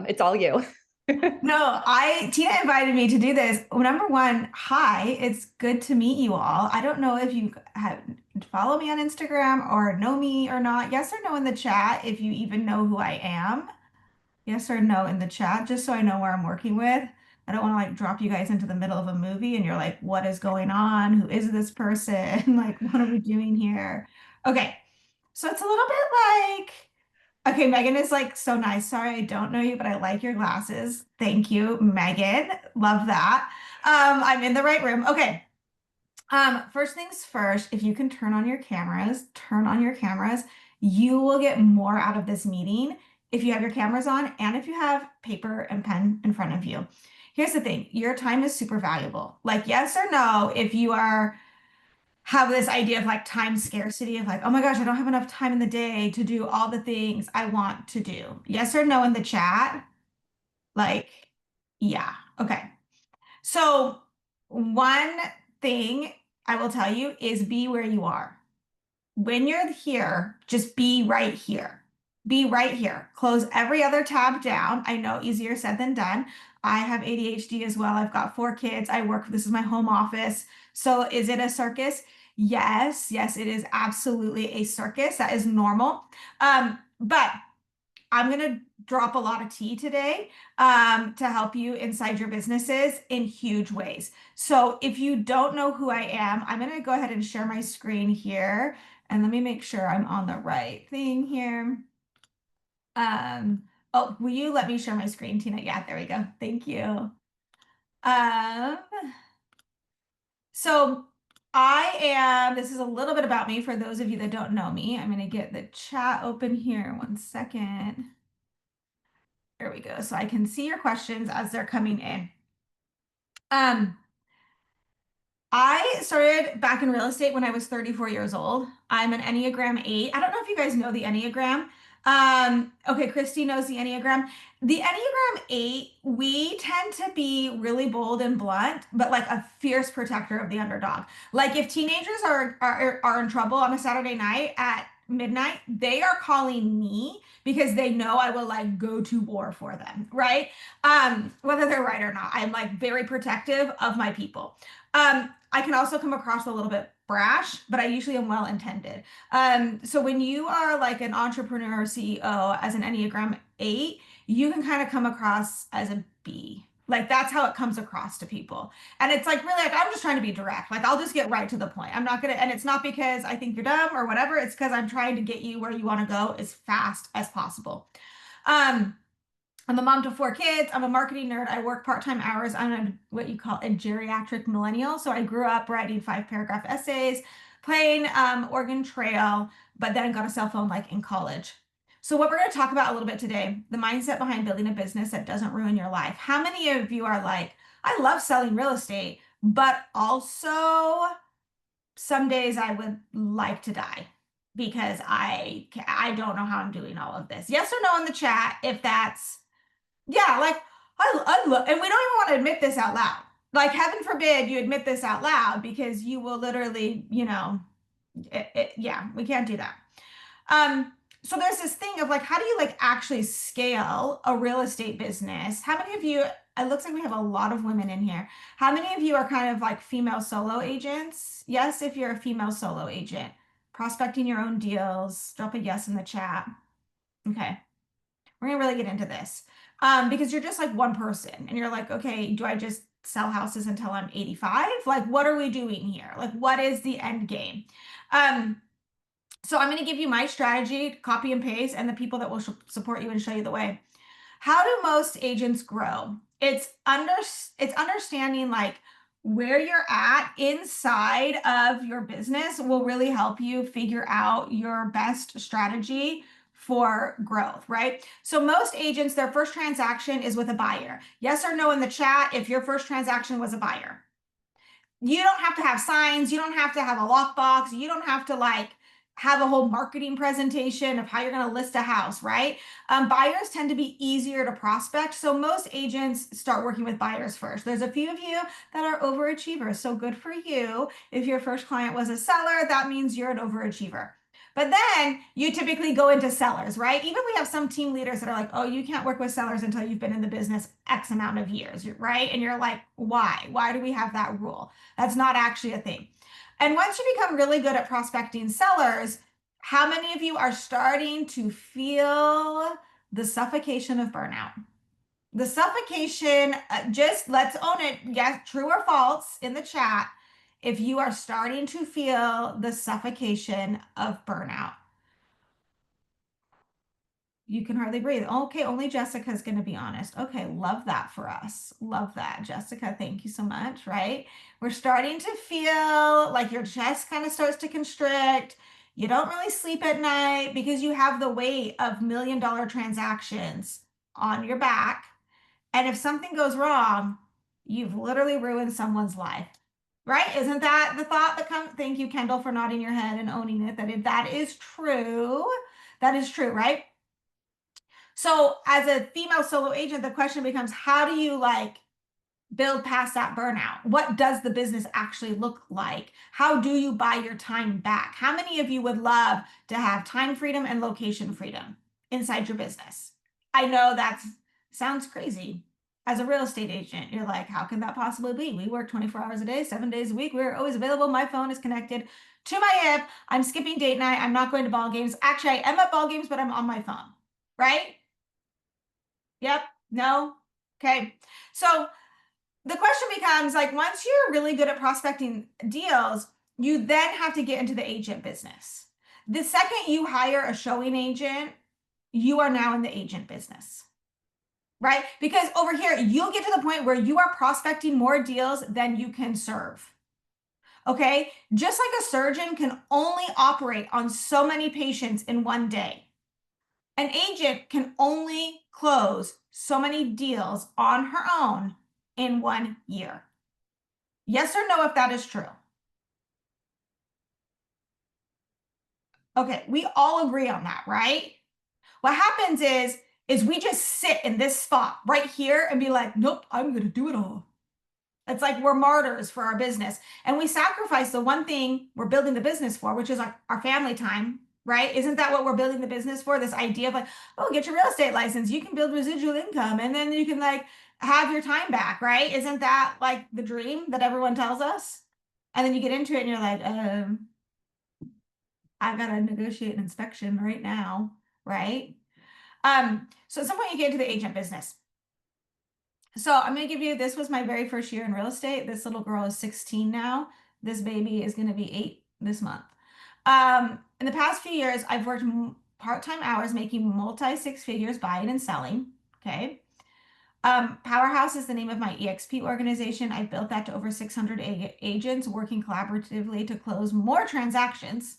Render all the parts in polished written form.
It's all you. No, Tina invited me to do this. Number one, hi, it's good to meet you all. I don't know if you have follow me on Instagram or know me or not. Yes or no in the chat if you even know who I am. Yes or no in the chat, just so I know where I'm working with. I don't want to like drop you guys into the middle of a movie and you're like, what is going on? Who is this person? Like, what are we doing here? Okay, so it's a little bit like. Okay, Megan is like so nice. Sorry, I don't know you, but I like your glasses. Thank you, Megan. Love that. I'm in the right room. Okay. First things first, if you can turn on your cameras, turn on your cameras. You will get more out of this meeting if you have your cameras on and if you have paper and pen in front of you. Here's the thing, your time is super valuable. Like, yes or no, if you are have this idea of like time scarcity of like, oh my gosh, I don't have enough time in the day to do all the things I want to do. Yes or no in the chat? Like, yeah. Okay. So, one thing I will tell you is be where you are. When you're here, just be right here. Be right here. Close every other tab down. I know easier said than done. I have ADHD as well. I've got 4 kids. I work, this is my home office. So is it a circus? Yes, yes, it is absolutely a circus. That is normal. But I'm going to drop a lot of tea today to help you inside your businesses in huge ways. So if you don't know who I am, I'm going to go ahead and share my screen here. And let me make sure I'm on the right thing here. Oh, will you let me share my screen, Tina? Yeah, there we go. Thank you. Um, so this is a little bit about me for those of you that don't know me. I'm going to get the chat open here. 1 second. There we go. So I can see your questions as they're coming in. Um, I started back in real estate when I was 34 years old. I'm an Enneagram 8. I don't know if you guys know the Enneagram. Okay, Christy knows the Enneagram. The Enneagram 8, we tend to be really bold and blunt, but like a fierce protector of the underdog. Like if teenagers are in trouble on a Saturday night at midnight, they are calling me because they know I will like go to war for them, right? Whether they're right or not. I'm like very protective of my people. I can also come across a little bit brash, but I usually am well intended. So when you are like an entrepreneur or CEO as an Enneagram 8, you can kind of come across as a B. Like that's how it comes across to people. And it's like really like I'm just trying to be direct. Like I'll just get right to the point. I'm not gonna, and it's not because I think you're dumb or whatever. It's because I'm trying to get you where you want to go as fast as possible. Um, I'm a mom to 4 kids. I'm a marketing nerd. I work part-time hours. I'm what you call a geriatric millennial. So I grew up writing 5 paragraph essays, playing Oregon Trail, but then got a cell phone like in college. So what we're going to talk about a little bit today, the mindset behind building a business that doesn't ruin your life. How many of you are like, I love selling real estate, but also some days I would like to die because I don't know how I'm doing all of this. Yes or no in the chat if that's yeah, like I love, and we don't even want to admit this out loud. Like, heaven forbid you admit this out loud because you will literally, yeah, we can't do that. Um, so there's this thing of like, how do you like actually scale a real estate business? How many of you, it looks like we have a lot of women in here. How many of you are kind of like female solo agents? Yes, if you're a female solo agent, prospecting your own deals, drop a yes in the chat. Okay. We're gonna really get into this because you're just like one person and you're like, okay, do I just sell houses until I'm 85? Like, what are we doing here? Like, what is the end game? Um, so I'm going to give you my strategy, copy and paste, and the people that will support you and show you the way. How do most agents grow? It's understanding like where you're at inside of your business will really help you figure out your best strategy for growth, right? So most agents, their first transaction is with a buyer. Yes or no in the chat if your first transaction was a buyer. You don't have to have signs, you don't have to have a lockbox, you don't have to like have a whole marketing presentation of how you're going to list a house, right? Buyers tend to be easier to prospect. So most agents start working with buyers first. There's a few of you that are overachievers. So good for you. If your first client was a seller, that means you're an overachiever. But then you typically go into sellers, right? Even we have some team leaders that are like, oh, you can't work with sellers until you've been in the business X amount of years, right? And you're like, why? Why do we have that rule? That's not actually a thing. And once you become really good at prospecting sellers, how many of you are starting to feel the suffocation of burnout? The suffocation, just let's own it. Yes, true or false in the chat. If you are starting to feel the suffocation of burnout, you can hardly breathe. Okay, only Jessica's going to be honest. Okay, love that for us. Love that. Jessica, thank you so much, right? We're starting to feel like your chest kind of starts to constrict. You don't really sleep at night because you have the weight of $1 million transactions on your back. And if something goes wrong, you've literally ruined someone's life. Right? Isn't that the thought that comes? Thank you, Kendall, for nodding your head and owning it. That if that is true, that is true, right? So as a female solo agent, the question becomes, how do you like build past that burnout? What does the business actually look like? How do you buy your time back? How many of you would love to have time freedom and location freedom inside your business? I know that sounds crazy. As a real estate agent, you're like, how can that possibly be? We work 24 hours a day, 7 days a week. We're always available. My phone is connected to my hip. I'm skipping date night. I'm not going to ball games. Actually, I am at ball games, but I'm on my phone, right? Yep. No. Okay. So the question becomes like, once you're really good at prospecting deals, you then have to get into the agent business. The second you hire a showing agent, you are now in the agent business, right? Because over here, you'll get to the point where you are prospecting more deals than you can serve. Okay. Just like a surgeon can only operate on so many patients in one day, an agent can only close so many deals on her own in 1 year. Yes or no, if that is true? Okay, we all agree on that, right? What happens is we just sit in this spot right here and be like, nope, I'm going to do it all. It's like we're martyrs for our business. And we sacrifice the one thing we're building the business for, which is our family time, right? Isn't that what we're building the business for? This idea of like, oh, get your real estate license. You can build residual income and then you can like have your time back, right? Isn't that like the dream that everyone tells us? And then you get into it and you're like, I gotta negotiate an inspection right now, right? So at some point you get into the agent business. So I'm gonna give you, this was my very first year in real estate. This little girl is 16 now. This baby is gonna be 8 this month. In the past few years, I've worked part-time hours making multi six figures buying and selling. Okay. Powerhouse is the name of my EXP organization. I built that to over 600 agents working collaboratively to close more transactions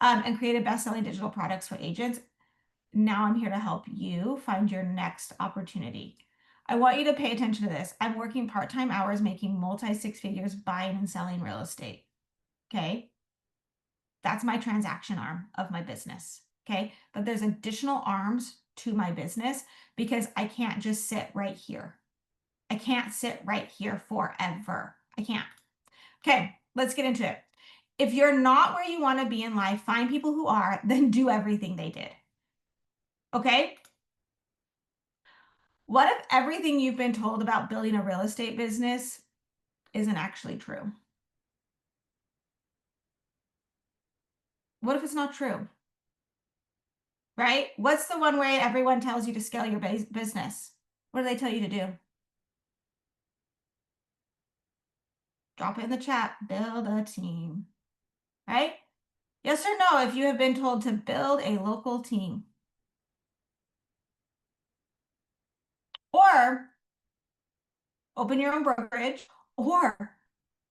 and created best-selling digital products for agents. Now I'm here to help you find your next opportunity. I want you to pay attention to this. I'm working part-time hours making multi six figures buying and selling real estate. Okay. That's my transaction arm of my business. Okay. But there's additional arms to my business because I can't just sit right here. I can't sit right here forever. I can't. Okay. Let's get into it. If you're not where you want to be in life, find people who are, then do everything they did. Okay? What if everything you've been told about building a real estate business isn't actually true? What if it's not true? Right? What's the one way everyone tells you to scale your business? What do they tell you to do? Drop it in the chat. Build a team. Right? Yes or no if you have been told to build a local team. Or open your own brokerage. Or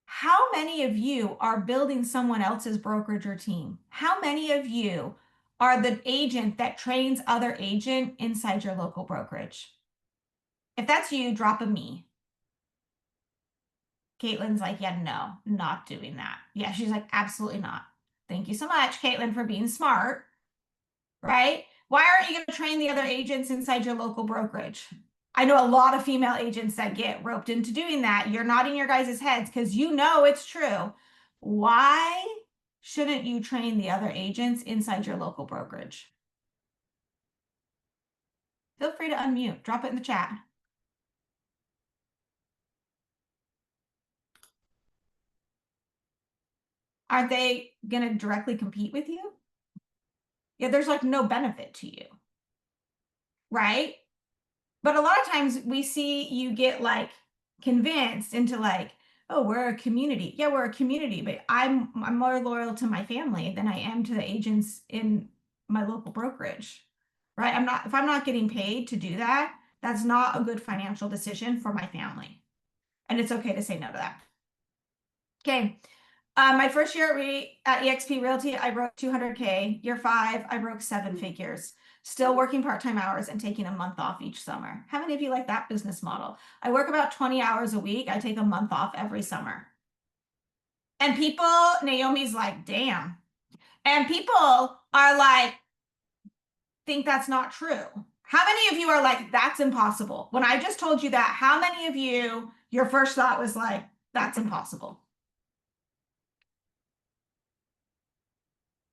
how many of you are building someone else's brokerage or team? How many of you are the agent that trains other agent inside your local brokerage? If that's you, drop a me. Caitlin's like, yeah, no, not doing that. Yeah, she's like, absolutely not. Thank you so much, Caitlin, for being smart, right? Why aren't you going to train the other agents inside your local brokerage? I know a lot of female agents that get roped into doing that. You're nodding your guys' heads because you know it's true. Why? shouldn't you train the other agents inside your local brokerage? Feel free to unmute, drop it in the chat. Are they going to directly compete with you? Yeah, there's like no benefit to you, right? But a lot of times we see you get like convinced into like, oh, we're a community. Yeah, we're a community, but I'm more loyal to my family than I am to the agents in my local brokerage. Right? If I'm not getting paid to do that, that's not a good financial decision for my family. And it's okay to say no to that. Okay. My first year at eXp Realty, I broke 200K. Year 5, I broke 7 figures. Still working part-time hours and taking a month off each summer. How many of you like that business model? I work about 20 hours a week. I take a month off every summer. And Naomi's like, damn. And people are like, think that's not true. How many of you are like, that's impossible? When I just told you that, how many of you, your first thought was like, that's impossible?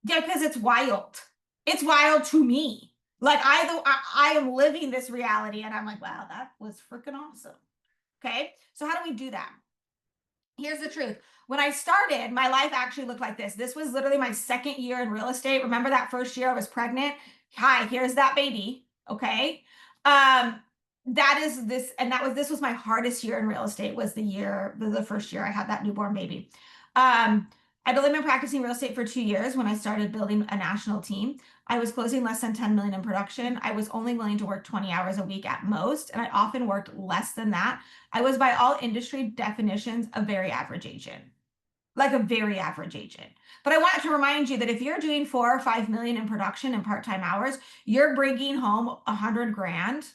Yeah, because it's wild. It's wild to me. Like I am living this reality and I'm like, wow, that was freaking awesome. Okay. So how do we do that? Here's the truth. When I started, my life actually looked like this. This was literally my second year in real estate. Remember that first year I was pregnant? Hi, here's that baby. Okay. That is this, and this was my hardest year in real estate, was the first year I had that newborn baby. I'd only been practicing real estate for 2 years when I started building a national team. I was closing less than 10 million in production. I was only willing to work 20 hours a week at most, and I often worked less than that. I was, by all industry definitions, a very average agent, like a very average agent. But I wanted to remind you that if you're doing 4 or 5 million in production and part-time hours, you're bringing home 100 grand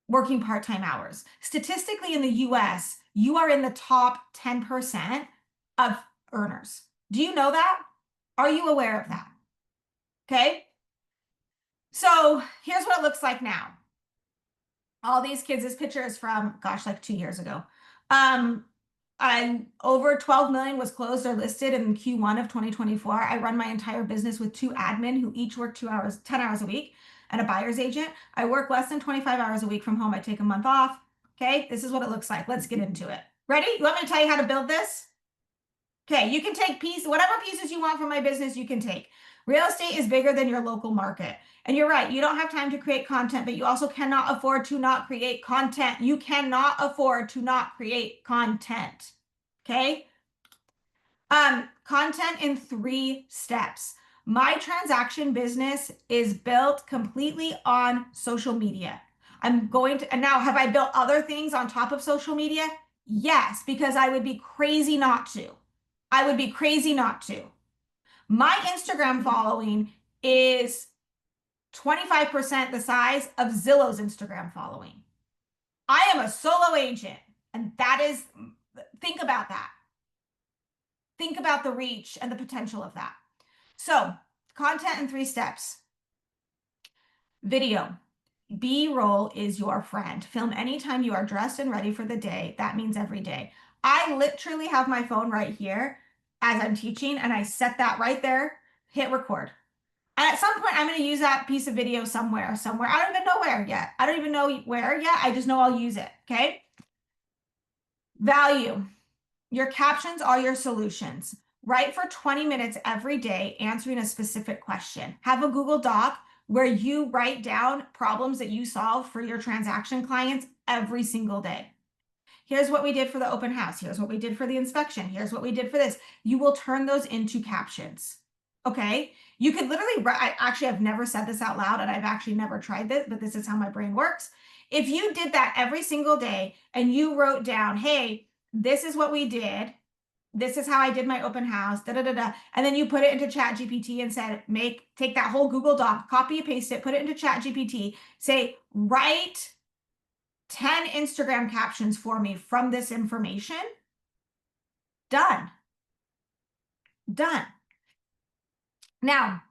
working part-time hours. Statistically in the US, you are in the top 10% of earners. Do you know that? Are you aware of that? Okay. So here's what it looks like now. All these kids, this picture is from, gosh, like 2 years ago. And over 12 million was closed or listed in Q1 of 2024. I run my entire business with 2 admin who each work 10 hours a week, and a buyer's agent. I work less than 25 hours a week from home. I take a month off. Okay, this is what it looks like. Let's get into it. Ready? You want me to tell you how to build this? Okay, you can take whatever pieces you want from my business, you can take. Real estate is bigger than your local market. And you're right, you don't have time to create content, but you also cannot afford to not create content. You cannot afford to not create content. Okay? Content in 3 steps. My transaction business is built completely on social media. And now, have I built other things on top of social media? Yes, because I would be crazy not to. I would be crazy not to. My Instagram following is 25% the size of Zillow's Instagram following. I am a solo agent, and think about that. Think about the reach and the potential of that. So, content in 3 steps. Video. B-roll is your friend. Film anytime you are dressed and ready for the day. That means every day. I literally have my phone right here as I'm teaching, and I set that right there, hit record. And at some point, I'm going to use that piece of video somewhere. I don't even know where yet. I don't even know where yet. I just know I'll use it. Okay. Value. Your captions are your solutions. Write for 20 minutes every day answering a specific question. Have a Google Doc where you write down problems that you solve for your transaction clients every single day. Here's what we did for the open house. Here's what we did for the inspection. Here's what we did for this. You will turn those into captions. Okay. You could literally, I've never said this out loud, and I've actually never tried this, but this is how my brain works. If you did that every single day and you wrote down, hey, this is what we did, this is how I did my open house, da da da da, and then you put it into Chat GPT and said, take that whole Google Doc, copy and paste it, put it into Chat GPT, say, write 10 Instagram captions for me from this information. Done. Done. Now,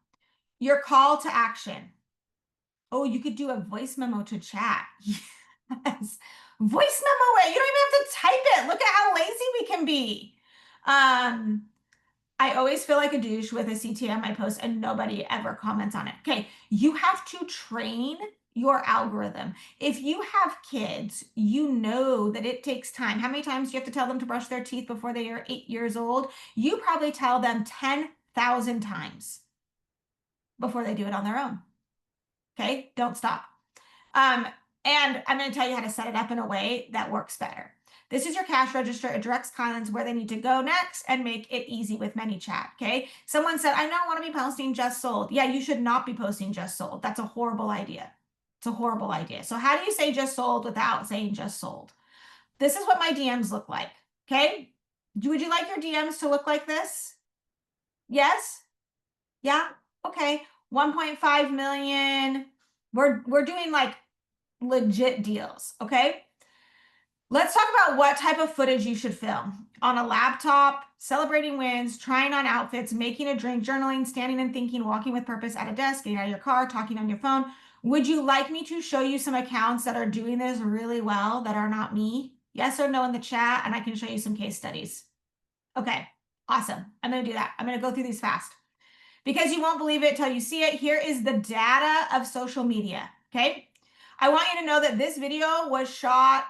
your call to action. Oh, you could do a voice memo to chat. Yes. Voice memo it. You don't even have to type it. Look at how lazy we can be. I always feel like a douche with a CTA on my post and nobody ever comments on it. Okay, you have to train your algorithm. If you have kids, you know that it takes time. How many times do you have to tell them to brush their teeth before they are 8 years old? You probably tell them 10,000 times before they do it on their own. Okay, don't stop. Um, and I'm going to tell you how to set it up in a way that works better. This is your cash register. It directs clients where they need to go next and make it easy with ManyChat. Okay. Someone said, I don't want to be posting just sold. Yeah, you should not be posting just sold. That's a horrible idea. It's a horrible idea. So how do you say just sold without saying just sold? This is what my DMs look like. Okay. Would you like your DMs to look like this? Yes. Yeah. Okay. 1.5 million. We're doing like legit deals. Okay. Let's talk about what type of footage you should film on a laptop, celebrating wins, trying on outfits, making a drink, journaling, standing and thinking, walking with purpose at a desk, getting out of your car, talking on your phone. Would you like me to show you some accounts that are doing this really well that are not me? Yes or no in the chat, and I can show you some case studies. Okay, awesome. I'm going to do that. I'm going to go through these fast because you won't believe it till you see it. Here is the data of social media. Okay. I want you to know that this video was shot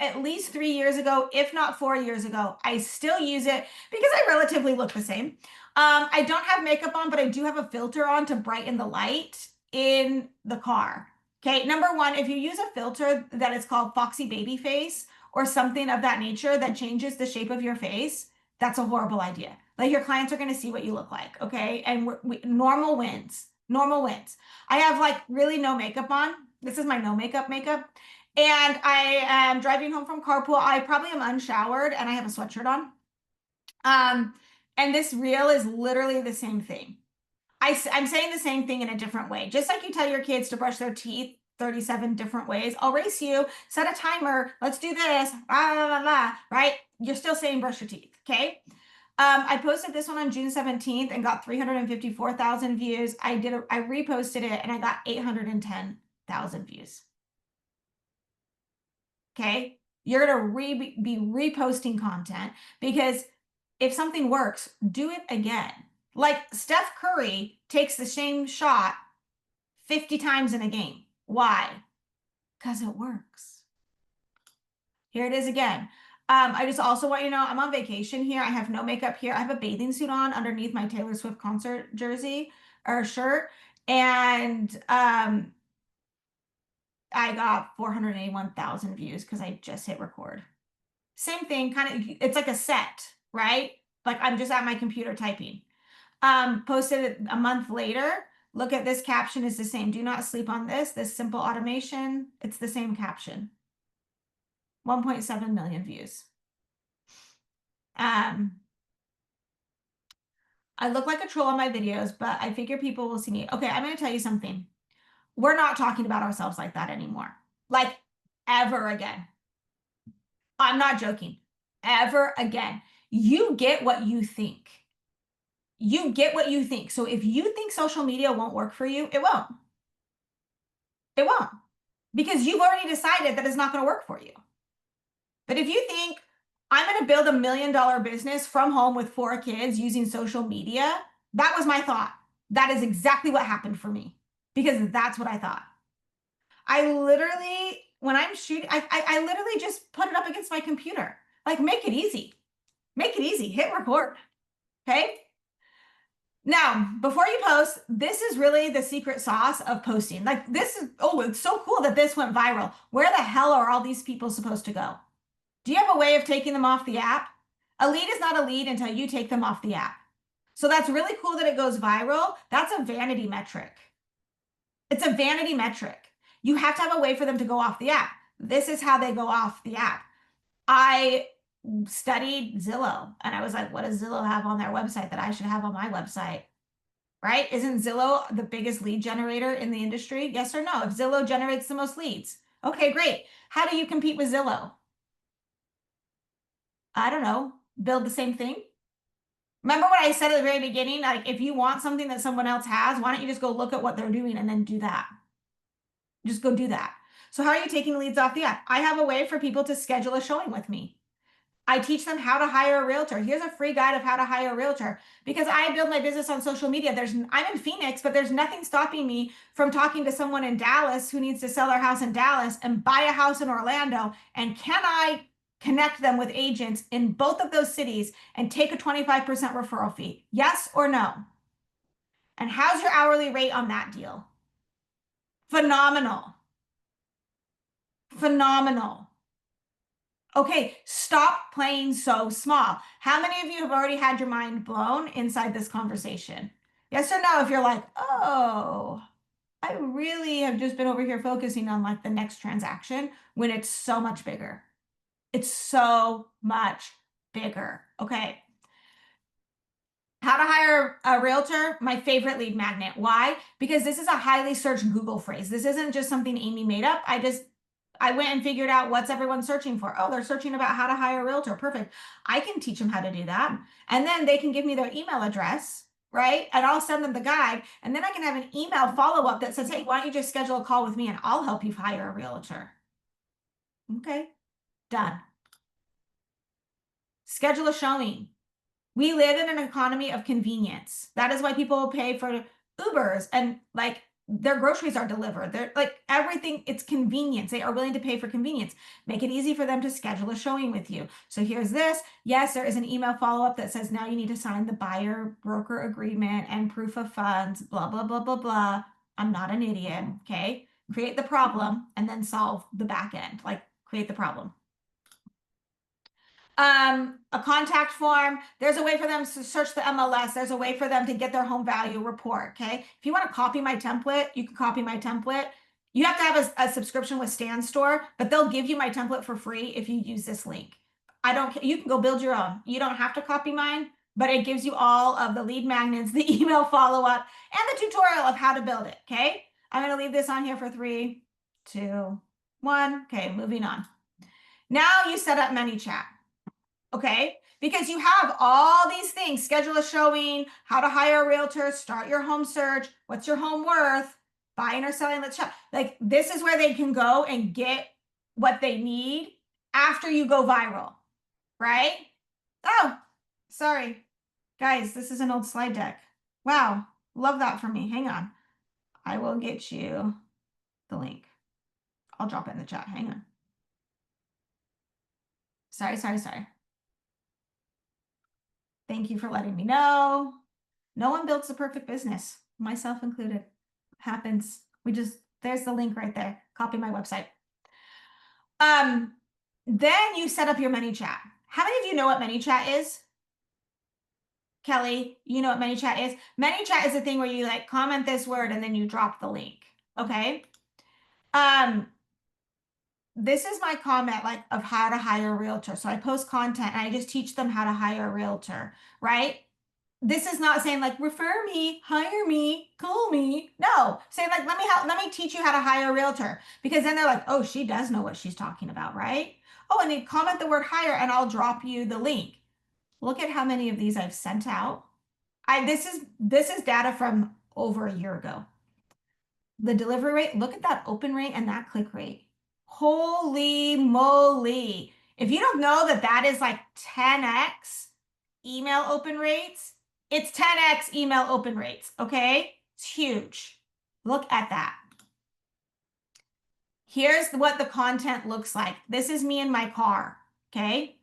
at least 3 years ago, if not 4 years ago. I still use it because I relatively look the same. I don't have makeup on, but I do have a filter on to brighten the light in the car. Okay, number one, if you use a filter that is called Foxy Baby Face or something of that nature that changes the shape of your face, that's a horrible idea. Like your clients are going to see what you look like, okay? And normal wins. Normal wins. I have like really no makeup on. This is my no makeup. And I am driving home from carpool. I probably am unshowered and I have a sweatshirt on. And this reel is literally the same thing. I'm saying the same thing in a different way. Just like you tell your kids to brush their teeth 37 different ways. I'll race you, set a timer. Let's do this. Blah, blah, blah, blah, right? You're still saying brush your teeth. Okay. I posted this one on June 17th and got 354,000 views. I reposted it and I got 810,000 views. Okay. You're going to be reposting content because if something works, do it again. Like Steph Curry takes the same shot 50 times in a game. Why? Because it works. Here it is again. I just also want you to know I'm on vacation here. I have no makeup here. I have a bathing suit on underneath my Taylor Swift concert jersey or shirt. And I got 481,000 views because I just hit record. Same thing, kind of, it's like a set, right? Like I'm just at my computer typing. Posted it a month later. Look at this caption is the same. Do not sleep on this. This simple automation. It's the same caption. 1.7 million views. I look like a troll on my videos, but I figure people will see me. Okay, I'm going to tell you something. We're not talking about ourselves like that anymore. Like ever again. I'm not joking. Ever again. You get what you think. You get what you think. So if you think social media won't work for you, it won't. It won't. Because you've already decided that it's not going to work for you. But if you think I'm going to build $1 million business from home with 4 kids using social media, that was my thought. That is exactly what happened for me because that's what I thought. I literally, when I'm shooting, I literally just put it up against my computer. Like, make it easy. Make it easy. Hit record. Okay. Now, before you post, this is really the secret sauce of posting. Like this is, oh, it's so cool that this went viral. Where the hell are all these people supposed to go? Do you have a way of taking them off the app? A lead is not a lead until you take them off the app. So that's really cool that it goes viral. That's a vanity metric. It's a vanity metric. You have to have a way for them to go off the app. This is how they go off the app. I studied Zillow and I was like, what does Zillow have on their website that I should have on my website? Right? Isn't Zillow the biggest lead generator in the industry? Yes or no? If Zillow generates the most leads. Okay, great. How do you compete with Zillow? I don't know. Build the same thing. Remember what I said at the very beginning? Like if you want something that someone else has, why don't you just go look at what they're doing and then do that? Just go do that. So how are you taking leads off the app? I have a way for people to schedule a showing with me. I teach them how to hire a realtor. Here's a free guide of how to hire a realtor because I build my business on social media. I'm in Phoenix, but there's nothing stopping me from talking to someone in Dallas who needs to sell their house in Dallas and buy a house in Orlando. And can I connect them with agents in both of those cities and take a 25% referral fee? Yes or no? And how's your hourly rate on that deal? Phenomenal. Phenomenal. Okay, stop playing so small. How many of you have already had your mind blown inside this conversation? Yes or no? If you're like, oh, I really have just been over here focusing on like the next transaction when it's so much bigger. It's so much bigger. Okay. How to hire a realtor, my favorite lead magnet. Why? Because this is a highly searched Google phrase. This isn't just something Amy made up. I went and figured out what's everyone searching for. Oh, they're searching about how to hire a realtor. Perfect. I can teach them how to do that. And then they can give me their email address, right? And I'll send them the guide. And then I can have an email follow-up that says, hey, why don't you just schedule a call with me and I'll help you hire a realtor. Okay, done. Schedule a showing. We live in an economy of convenience. That is why people pay for Ubers and like their groceries are delivered. They're like everything, it's convenience. They are willing to pay for convenience. Make it easy for them to schedule a showing with you. So here's this. Yes, there is an email follow-up that says now you need to sign the buyer broker agreement and proof of funds, blah, blah, blah, blah, blah. I'm not an idiot. Okay. Create the problem and then solve the back end. Like create the problem. A contact form. There's a way for them to search the MLS. There's a way for them to get their home value report. Okay. If you want to copy my template, you can copy my template. You have to have a subscription with Stan Store, but they'll give you my template for free if you use this link. You can go build your own. You don't have to copy mine, but it gives you all of the lead magnets, the email follow-up, and the tutorial of how to build it. Okay. I'm going to leave this on here for 3, 2, 1. Okay. Moving on. Now you set up ManyChat. Okay, because you have all these things, schedule a showing, how to hire a realtor, start your home search, what's your home worth, buying or selling, let's shop. Like this is where they can go and get what they need after you go viral, right? Oh, sorry. Guys, this is an old slide deck. Wow, love that for me. Hang on. I will get you the link. I'll drop it in the chat. Hang on. Sorry. Thank you for letting me know. No one builds a perfect business, myself included. Happens. There's the link right there. Copy my website. Then you set up your ManyChat. How many of you know what ManyChat is? Kelly, you know what ManyChat is? ManyChat is a thing where you like comment this word and then you drop the link. Okay. This is my comment like of how to hire a realtor. So I post content and I just teach them how to hire a realtor, right? This is not saying like refer me, hire me, call me. No, say like let me teach you how to hire a realtor because then they're like, oh, she does know what she's talking about, right? Oh, and they comment the word hire and I'll drop you the link. Look at how many of these I've sent out. This is data from over a year ago. The delivery rate, look at that open rate and that click rate. Holy moly. If you don't know that that is like 10x email open rates, it's 10x email open rates, okay? It's huge. Look at that. Here's what the content looks like. This is me in my car, okay?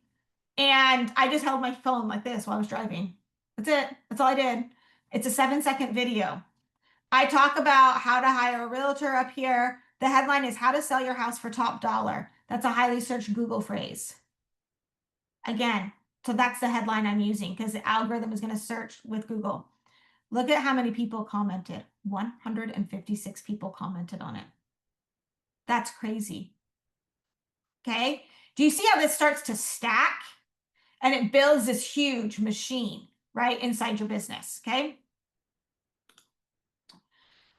And I just held my phone like this while I was driving. That's it. That's all I did. It's a 7-second video. I talk about how to hire a realtor up here. The headline is how to sell your house for top dollar. That's a highly searched Google phrase. Again, so that's the headline I'm using because the algorithm is going to search with Google. Look at how many people commented. 156 people commented on it. That's crazy. Okay. Do you see how this starts to stack? And it builds this huge machine, right, inside your business. Okay.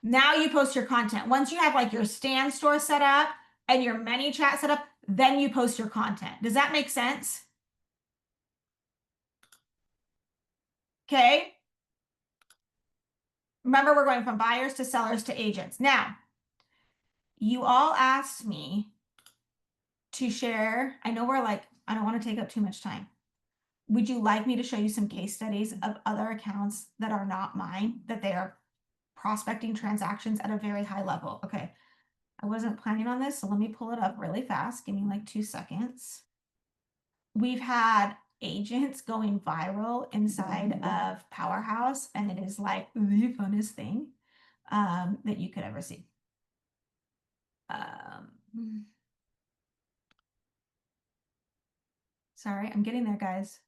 Now you post your content. Once you have like your Stan Store set up and your ManyChat set up, then you post your content. Does that make sense? Okay. Remember, we're going from buyers to sellers to agents. Now, you all asked me to share. I know we're like I don't want to take up too much time. Would you like me to show you some case studies of other accounts that are not mine, that they are prospecting transactions at a very high level? Okay. I wasn't planning on this, so let me pull it up really fast. Give me like 2 seconds. We've had agents going viral inside of Powerhouse, and it is like the funnest thing that you could ever see. Sorry, I'm getting there, guys.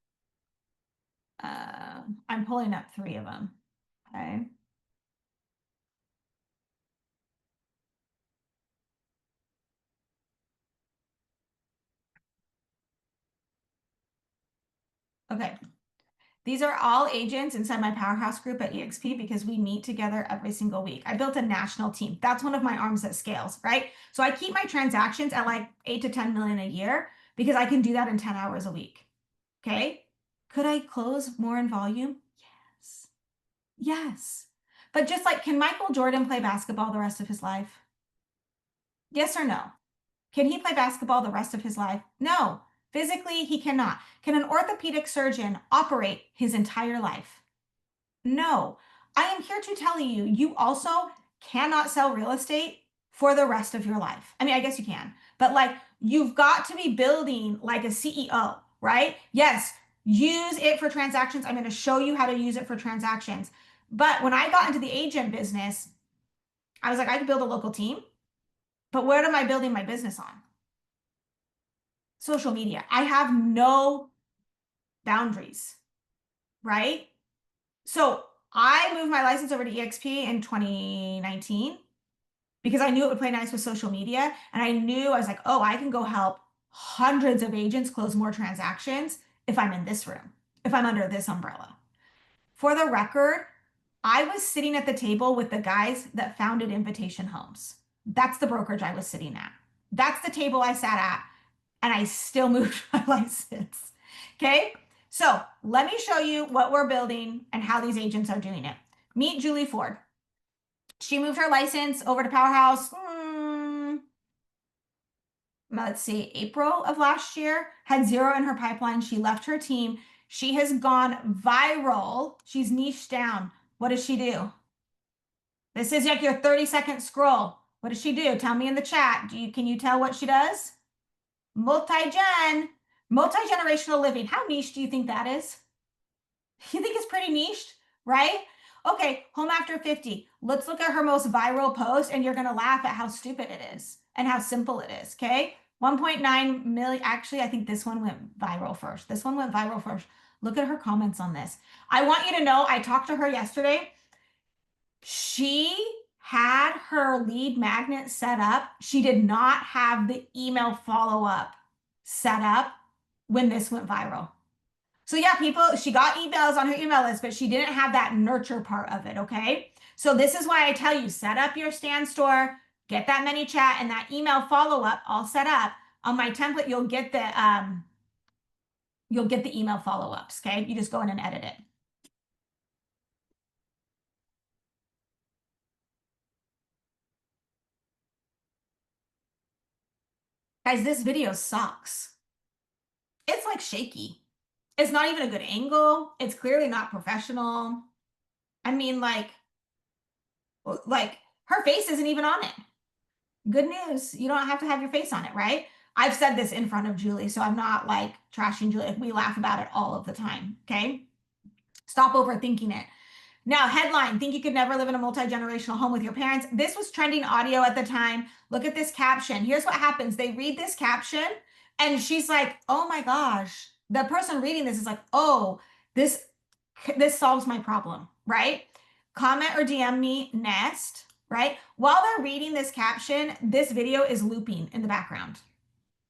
I'm pulling up 3 of them. Okay. Okay. These are all agents inside my Powerhouse group at EXP because we meet together every single week. I built a national team. That's one of my arms that scales, right? So I keep my transactions at like 8 to 10 million a year because I can do that in 10 hours a week. Okay. Could I close more in volume? Yes. Yes. But just like, can Michael Jordan play basketball the rest of his life? Yes or no? Can he play basketball the rest of his life? No. Physically, he cannot. Can an orthopedic surgeon operate his entire life? No. I am here to tell you, you also cannot sell real estate for the rest of your life. I mean, I guess you can, but like you've got to be building like a CEO, right? Yes, use it for transactions. I'm going to show you how to use it for transactions. But when I got into the agent business, I was like, I could build a local team, but what am I building my business on? Social media. I have no boundaries, right? So I moved my license over to EXP in 2019 because I knew it would play nice with social media. And I knew I was like, oh, I can go help hundreds of agents close more transactions if I'm in this room, if I'm under this umbrella. For the record, I was sitting at the table with the guys that founded Invitation Homes. That's the brokerage I was sitting at. That's the table I sat at, and I still moved my license. Okay. So let me show you what we're building and how these agents are doing it. Meet Julie Ford. She moved her license over to Powerhouse. Let's see, April of last year, had 0 in her pipeline. She left her team. She has gone viral. She's niched down. What does she do? This is like your 30-second scroll. What does she do? Tell me in the chat. Can you tell what she does? Multi-generational living. How niche do you think that is? You think it's pretty niche, right? Okay, home after 50. Let's look at her most viral post, and you're going to laugh at how stupid it is and how simple it is, okay? 1.9 million. Actually, I think this one went viral first. This one went viral first. Look at her comments on this. I want you to know, I talked to her yesterday. She had her lead magnet set up. She did not have the email follow-up set up when this went viral. So yeah, she got emails on her email list, but she didn't have that nurture part of it, okay? So this is why I tell you, set up your stand store, get that many chat and that email follow-up all set up. On my template, you'll get the email follow-ups, okay? You just go in and edit it. Guys, this video sucks. It's like shaky. It's not even a good angle. It's clearly not professional. I mean, like her face isn't even on it. Good news. You don't have to have your face on it, right? I've said this in front of Julie, so I'm not like trashing Julie. We laugh about it all of the time. Okay. Stop overthinking it. Now, headline, think you could never live in a multi-generational home with your parents. This was trending audio at the time. Look at this caption. Here's what happens. They read this caption and she's like, oh my gosh. The person reading this is like, oh, this solves my problem, right? Comment or DM me Nest, right? While they're reading this caption, this video is looping in the background.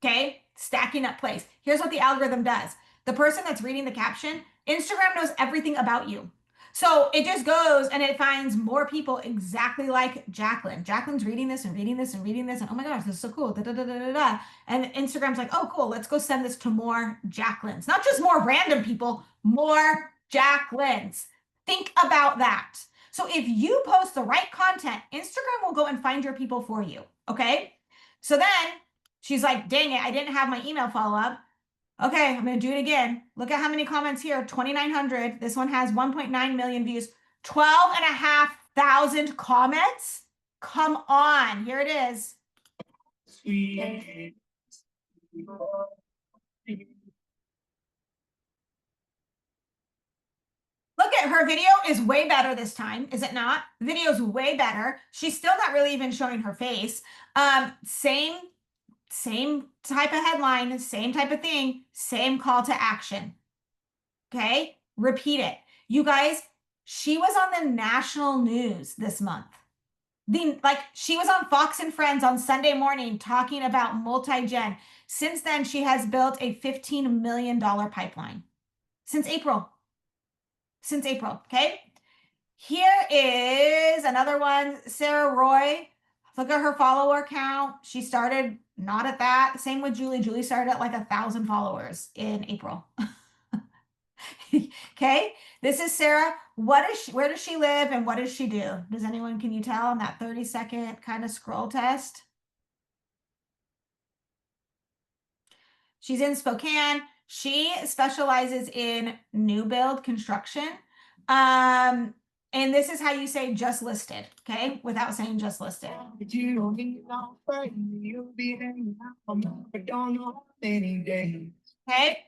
Okay, stacking up plays. Here's what the algorithm does. The person that's reading the caption, Instagram knows everything about you. So it just goes and it finds more people exactly like Jacqueline. Jacqueline's reading this and reading this and reading this. And oh my gosh, this is so cool. Da, da, da, da, da, da. And Instagram's like, oh, cool. Let's go send this to more Jacquelines. Not just more random people, more Jacquelines. Think about that. So if you post the right content, Instagram will go and find your people for you. Okay. So then she's like, dang it, I didn't have my email follow-up. Okay, I'm going to do it again. Look at how many comments here. 2,900. This one has 1.9 million views. 12,500 comments. Come on. Here it is. Look at her video is way better this time, is it not? The video's way better. She's still not really even showing her face. Same type of headline, same type of thing, same call to action. Okay? Repeat it. You guys, she was on the national news this month. She was on Fox and Friends on Sunday morning talking about multi-gen. Since then, she has built a $15 million pipeline. Since April. Okay? Here is another one, Sarah Roy. Look at her follower count. She started not at that. Same with Julie. Julie started at like 1,000 followers in April. Okay, this is Sarah. Where does she live and what does she do? Can you tell on that 30-second kind of scroll test? She's in Spokane. She specializes in new build construction. And this is how you say just listed, okay? Without saying just listed. Okay.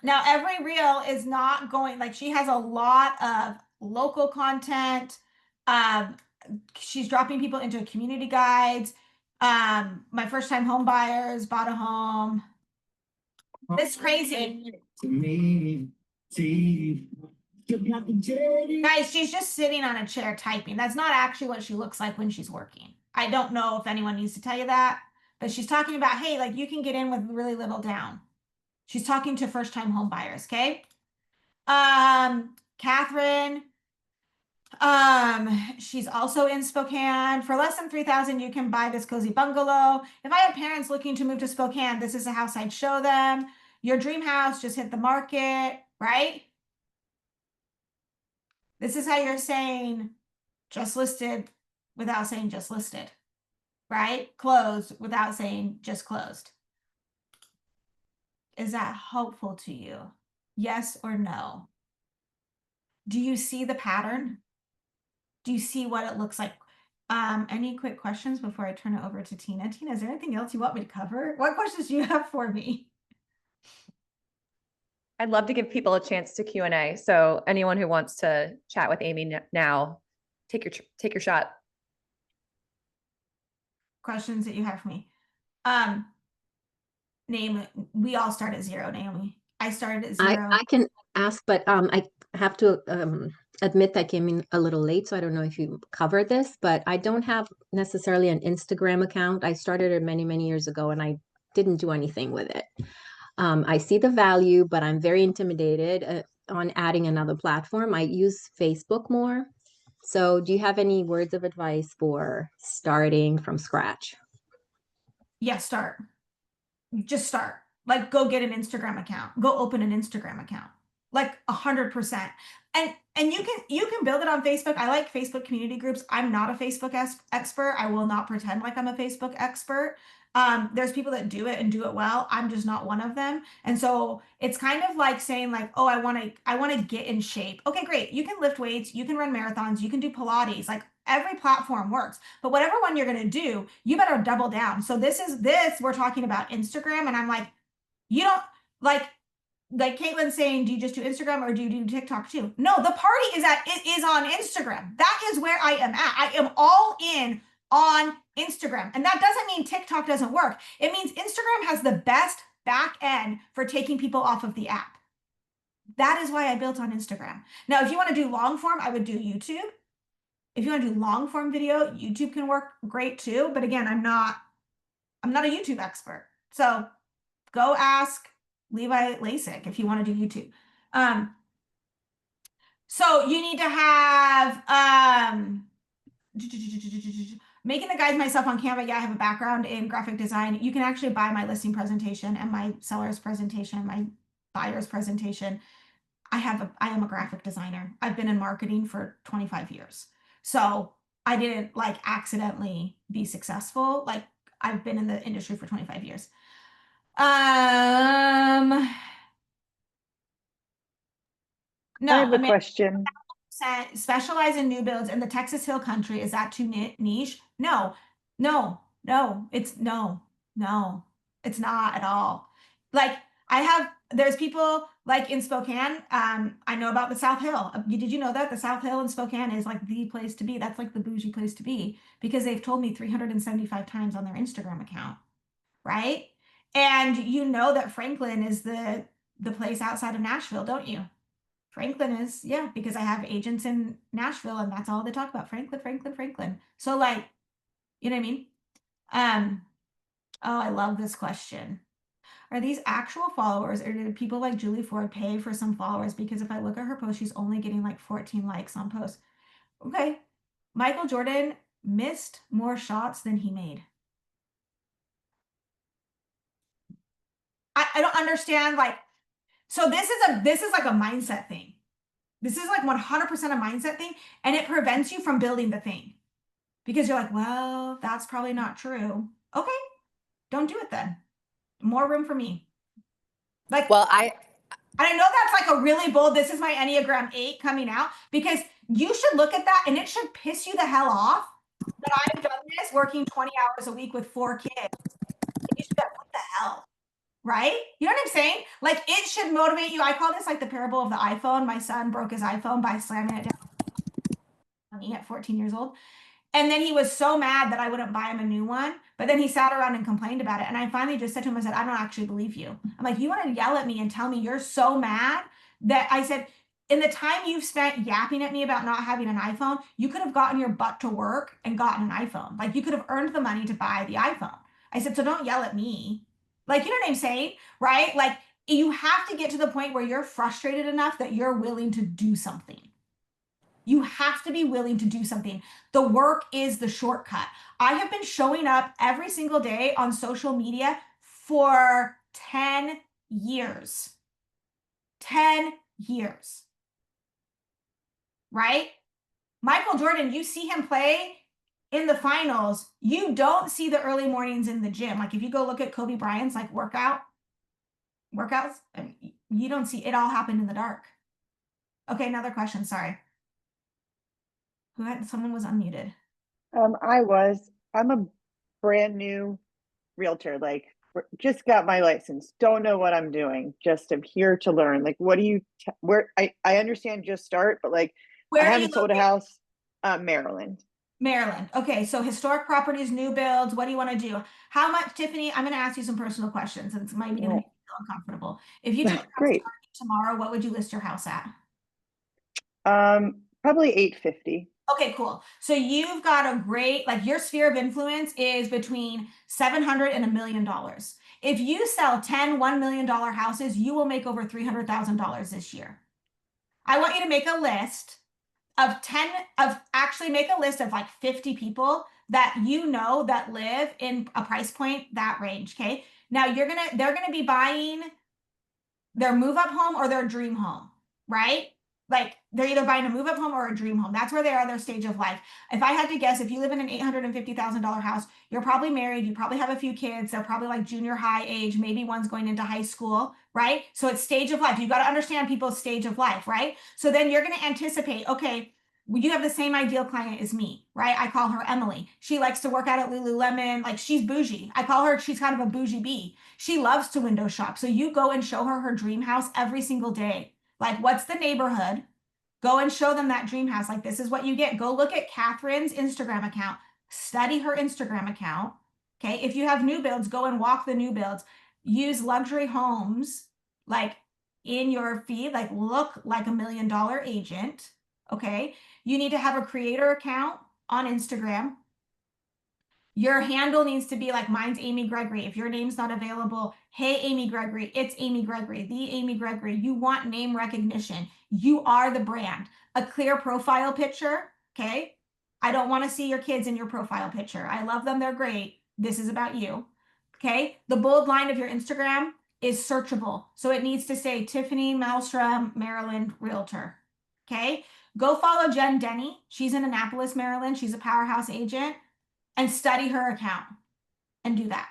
Now every reel is not going, like she has a lot of local content. She's dropping people into community guides. My first time home buyers bought a home. It's crazy. Guys, she's just sitting on a chair typing. That's not actually what she looks like when she's working. I don't know if anyone needs to tell you that, but she's talking about, hey, like you can get in with really little down. She's talking to first time home buyers, okay? Catherine, she's also in Spokane. For less than 3,000, you can buy this cozy bungalow. If I had parents looking to move to Spokane, this is a house I'd show them. Your dream house just hit the market, right? This is how you're saying just listed without saying just listed, right? Closed without saying just closed. Is that helpful to you? Yes or no? Do you see the pattern? Do you see what it looks like? Any quick questions before I turn it over to Tina? Tina, is there anything else you want me to cover? What questions do you have for me? I'd love to give people a chance to Q&A. So anyone who wants to chat with Amy now, take your shot. Questions that you have for me. We all start at zero, Naomi. I started at zero. I can ask, but I have to admit I came in a little late, so I don't know if you covered this, but I don't have necessarily an Instagram account. I started it many, many years ago and I didn't do anything with it. I see the value, but I'm very intimidated on adding another platform. I use Facebook more. So do you have any words of advice for starting from scratch? Yeah, start. Just start. Like go get an Instagram account. Go open an Instagram account. Like 100%. And you can build it on Facebook. I like Facebook community groups. I'm not a Facebook expert. I will not pretend like I'm a Facebook expert. There's people that do it and do it well. I'm just not one of them. And so it's kind of like saying like, oh, I want to get in shape. Okay, great. You can lift weights, you can run marathons, you can do Pilates. Like every platform works, but whatever one you're going to do, you better double down. So this we're talking about Instagram. And I'm like, you don't like Caitlin's saying, do you just do Instagram or do you do TikTok too? No, the party is on Instagram. That is where I am at. I am all in on Instagram. And that doesn't mean TikTok doesn't work. It means Instagram has the best back end for taking people off of the app. That is why I built on Instagram. Now, if you want to do long form, I would do YouTube. If you want to do long form video, YouTube can work great too. But again, I'm not a YouTube expert. So go ask Levi Lasik if you want to do YouTube. So you need to have making the guides myself on Canva. Yeah, I have a background in graphic design. You can actually buy my listing presentation and my seller's presentation, my buyer's presentation. I am a graphic designer. I've been in marketing for 25 years. So I didn't accidentally be successful. Like I've been in the industry for 25 years. No, I have a mean, question. specialize in new builds in the Texas Hill Country. Is that too niche? No, no, no. It's no, no. It's not at all. Like there's people like in Spokane. I know about the South Hill. Did you know that the South Hill in Spokane is like the place to be? That's like the bougie place to be because they've told me 375 times on their Instagram account, right? And you know that Franklin is the place outside of Nashville, don't you? Franklin is, yeah, because I have agents in Nashville and that's all they talk about. Franklin, Franklin, Franklin. So like, you know what I mean? Oh, I love this question. Are these actual followers or did people like Julie Ford pay for some followers? Because if I look at her post, she's only getting like 14 likes on posts. Okay. Michael Jordan missed more shots than he made. I don't understand. Like, so this is like a mindset thing. This is like 100% a mindset thing, and it prevents you from building the thing because you're like, well, that's probably not true. Okay, don't do it then. More room for me. Like, Well, I know that's like a really bold, this is my Enneagram 8 coming out because you should look at that and it should piss you the hell off that I've done this working 20 hours a week with 4 kids. You should be like, what the hell? Right? You know what I'm saying? Like it should motivate you. I call this like the parable of the iPhone. My son broke his iPhone by slamming it down at 14 years old. And then he was so mad that I wouldn't buy him a new one. But then he sat around and complained about it. And I finally just said to him, I said, I don't actually believe you. I'm like, you want to yell at me and tell me you're so mad that I said, in the time you've spent yapping at me about not having an iPhone, you could have gotten your butt to work and gotten an iPhone. Like you could have earned the money to buy the iPhone. I said, so don't yell at me. Like, you know what I'm saying? Right? Like you have to get to the point where you're frustrated enough that you're willing to do something. You have to be willing to do something. The work is the shortcut. I have been showing up every single day on social media for 10 years. 10 years. Right? Michael Jordan, you see him play in the finals. You don't see the early mornings in the gym. Like if you go look at Kobe Bryant's like workouts, I mean, you don't see it all happened in the dark. Okay, another question. Sorry. Someone was unmuted. I'm a brand new realtor, like just got my license, don't know what I'm doing, just am here to learn. Like, what do you, I understand just start, but like, Where I are you haven't sold a located? house, Maryland. Maryland. Okay, so historic properties, new builds, what do you want to do? How much, Tiffany, I'm going to ask you some personal questions and it's maybe going to make you feel uncomfortable. If you took your house Great. tomorrow, what would you list your house at? Probably 850. Okay, cool. So you've got a great, like your sphere of influence is between 700 and $1 million. If you sell 10 $1 million houses, you will make over $300,000 this year. I want you to make a list of make a list of like 50 people that you know that live in a price point that range. Okay. Now they're gonna be buying their move up home or their dream home, right? Like they're either buying a move up home or a dream home. That's where they are, their stage of life. If I had to guess, if you live in an $850,000 house, you're probably married, you probably have a few kids, they're probably like junior high age, maybe one's going into high school, right? So it's stage of life. You got to understand people's stage of life, right? So then you're going to anticipate, okay, you have the same ideal client as me, right? I call her Emily. She likes to work out at Lululemon. Like she's bougie. I call her, she's kind of a bougie bee. She loves to window shop. So you go and show her dream house every single day. Like, what's the neighborhood? Go and show them that dream house. Like, this is what you get. Go look at Catherine's Instagram account. Study her Instagram account. Okay. If you have new builds, go and walk the new builds. Use luxury homes like in your feed, like look like $1 million agent. Okay. You need to have a creator account on Instagram. Your handle needs to be like mine's Amy Gregory. If your name's not available, hey, Amy Gregory, it's Amy Gregory, the Amy Gregory. You want name recognition. You are the brand. A clear profile picture, okay? I don't want to see your kids in your profile picture. I love them. They're great. This is about you, okay? The bold line of your Instagram is searchable. So it needs to say Tiffany Malmstrom, Maryland Realtor, okay? Go follow Jen Denny. She's in Annapolis, Maryland. She's a Powerhouse agent. And study her account and do that.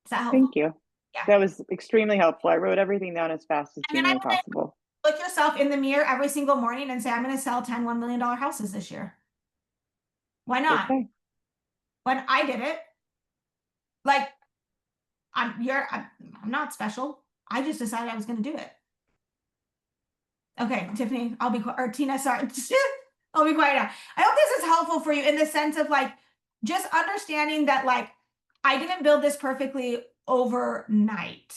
Is that helpful? Thank you. Yeah. That was extremely helpful. I wrote everything down as fast as And then I humanly want possible. to look yourself in the mirror every single morning and say, I'm going to sell 10 $1 million houses this year. Why not? Okay. When I did it, like, I'm not special. I just decided I was going to do it. Okay, Tiffany, I'll be quiet. Or Tina, sorry. I'll be quiet now. I hope this is helpful for you in the sense of like, just understanding that like, I didn't build this perfectly overnight,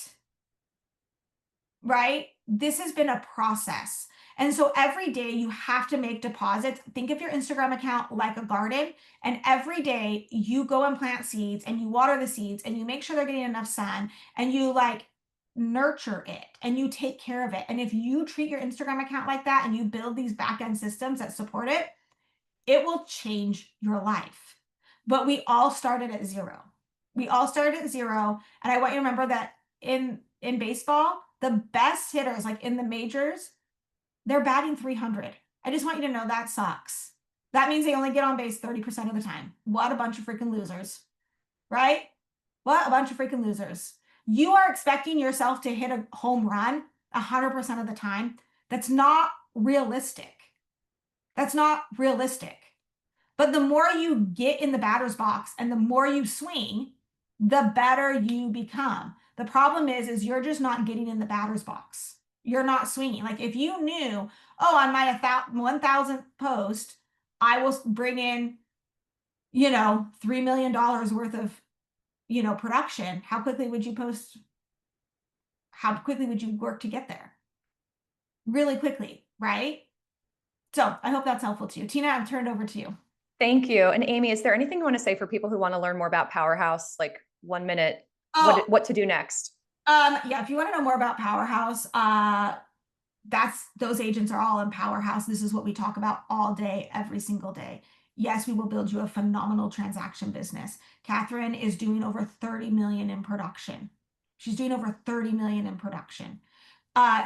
right? This has been a process. And so every day you have to make deposits. Think of your Instagram account like a garden. And every day you go and plant seeds and you water the seeds and you make sure they're getting enough sun and you like nurture it and you take care of it. And if you treat your Instagram account like that and you build these back-end systems that support it, it will change your life. But we all started at zero. We all started at zero. And I want you to remember that in baseball, the best hitters, like in the majors, they're batting 300. I just want you to know that sucks. That means they only get on base 30% of the time. What a bunch of freaking losers, right? What a bunch of freaking losers. You are expecting yourself to hit a home run 100% of the time. That's not realistic. That's not realistic. But the more you get in the batter's box and the more you swing, the better you become. The problem is you're just not getting in the batter's box. You're not swinging. Like if you knew, oh, on my 1,000th post, I will bring in, $3 million worth of, production. How quickly would you post? How quickly would you work to get there? Really quickly, right? So I hope that's helpful to you. Tina, I've turned over to you. Thank you. And Amy, is there anything you want to say for people who want to learn more about Powerhouse? Like 1 minute, what to do next? Yeah, if you want to know more about Powerhouse, those agents are all in Powerhouse. This is what we talk about all day, every single day. Yes, we will build you a phenomenal transaction business. Catherine is doing over 30 million in production. She's doing over 30 million in production.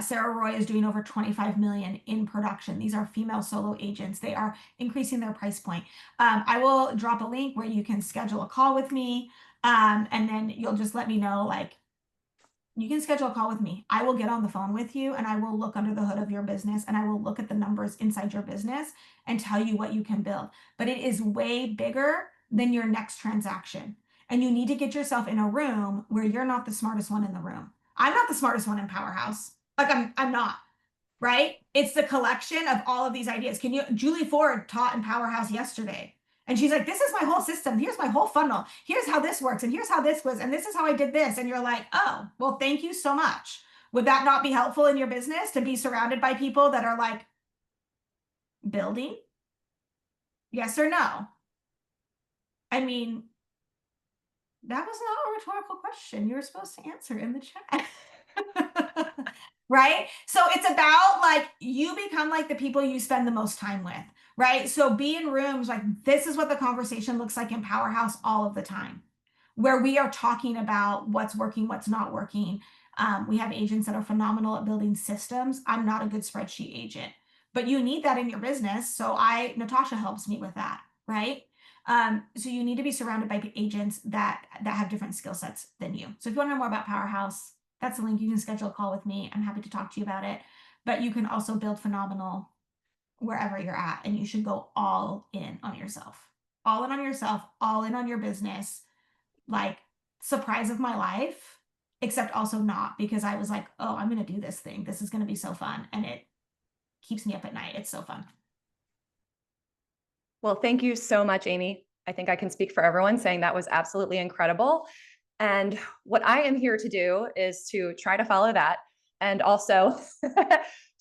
Sarah Roy is doing over 25 million in production. These are female solo agents. They are increasing their price point. I will drop a link where you can schedule a call with me. And then you'll just let me know, like, you can schedule a call with me. I will get on the phone with you and I will look under the hood of your business and I will look at the numbers inside your business and tell you what you can build. But it is way bigger than your next transaction. And you need to get yourself in a room where you're not the smartest one in the room. I'm not the smartest one in Powerhouse. Like I'm not, right? It's the collection of all of these ideas. Julie Ford taught in Powerhouse yesterday. And she's like, this is my whole system. Here's my whole funnel. Here's how this works. And here's how this was. And this is how I did this. And you're like, oh, well, thank you so much. Would that not be helpful in your business to be surrounded by people that are like building? Yes or no? I mean, that was not a rhetorical question. You were supposed to answer in the chat. Right? So it's about like you become like the people you spend the most time with, right? So be in rooms like this is what the conversation looks like in Powerhouse all of the time, where we are talking about what's working, what's not working. We have agents that are phenomenal at building systems. I'm not a good spreadsheet agent, but you need that in your business. So Natasha helps me with that, right? So you need to be surrounded by agents that have different skill sets than you. So if you want to know more about Powerhouse, that's the link. You can schedule a call with me. I'm happy to talk to you about it. But you can also build phenomenal wherever you're at. And you should go all in on yourself. All in on yourself, all in on your business. Like surprise of my life, except also not, because I was like, oh, I'm going to do this thing. This is going to be so fun. And it keeps me up at night. It's so fun. Well, thank you so much, Amy. I think I can speak for everyone saying that was absolutely incredible. And what I am here to do is to try to follow that and also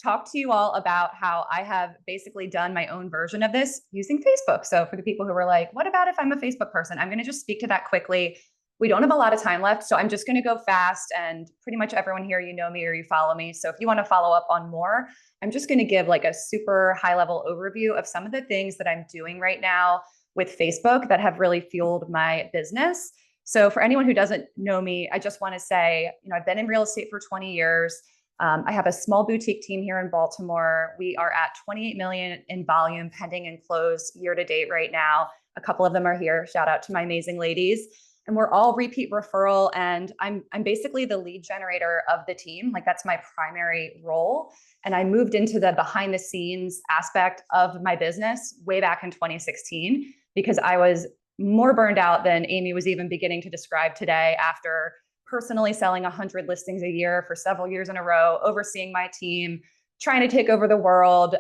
talk to you all about how I have basically done my own version of this using Facebook. So for the people who were like, what about if I'm a Facebook person? I'm going to just speak to that quickly. We don't have a lot of time left, so I'm just going to go fast, and pretty much everyone here, you know me or you follow me. So if you want to follow up on more, I'm just going to give like a super high level overview of some of the things that I'm doing right now with Facebook that have really fueled my business. So for anyone who doesn't know me, I just want to say, I've been in real estate for 20 years. I have a small boutique team here in Baltimore. We are at 28 million in volume pending and close year to date right now. A couple of them are here. Shout out to my amazing ladies. and we're all repeat referral. And I'm basically the lead generator of the team. Like that's my primary role. And I moved into the behind the scenes aspect of my business way back in 2016, because I was more burned out than Amy was even beginning to describe today, after personally selling 100 listings a year for several years in a row, overseeing my team, trying to take over the world.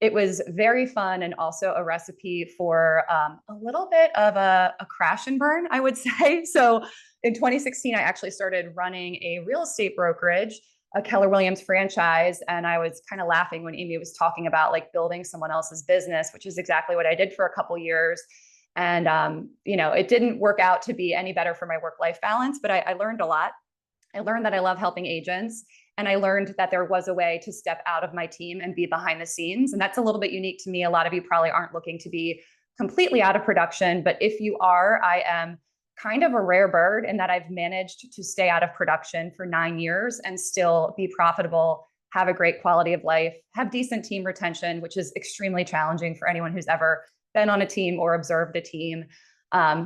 It was very fun, and also a recipe for a little bit of a crash and burn, I would say. So in 2016, I actually started running a real estate brokerage, a Keller Williams franchise. And I was kind of laughing when Amy was talking about like building someone else's business, which is exactly what I did for a couple years. And, it didn't work out to be any better for my work-life balance, but I learned a lot. I learned that I love helping agents. And I learned that there was a way to step out of my team and be behind the scenes. And that's a little bit unique to me. A lot of you probably aren't looking to be completely out of production, but if you are, I am kind of a rare bird in that I've managed to stay out of production for 9 years and still be profitable, have a great quality of life, have decent team retention, which is extremely challenging for anyone who's ever been on a team or observed a team.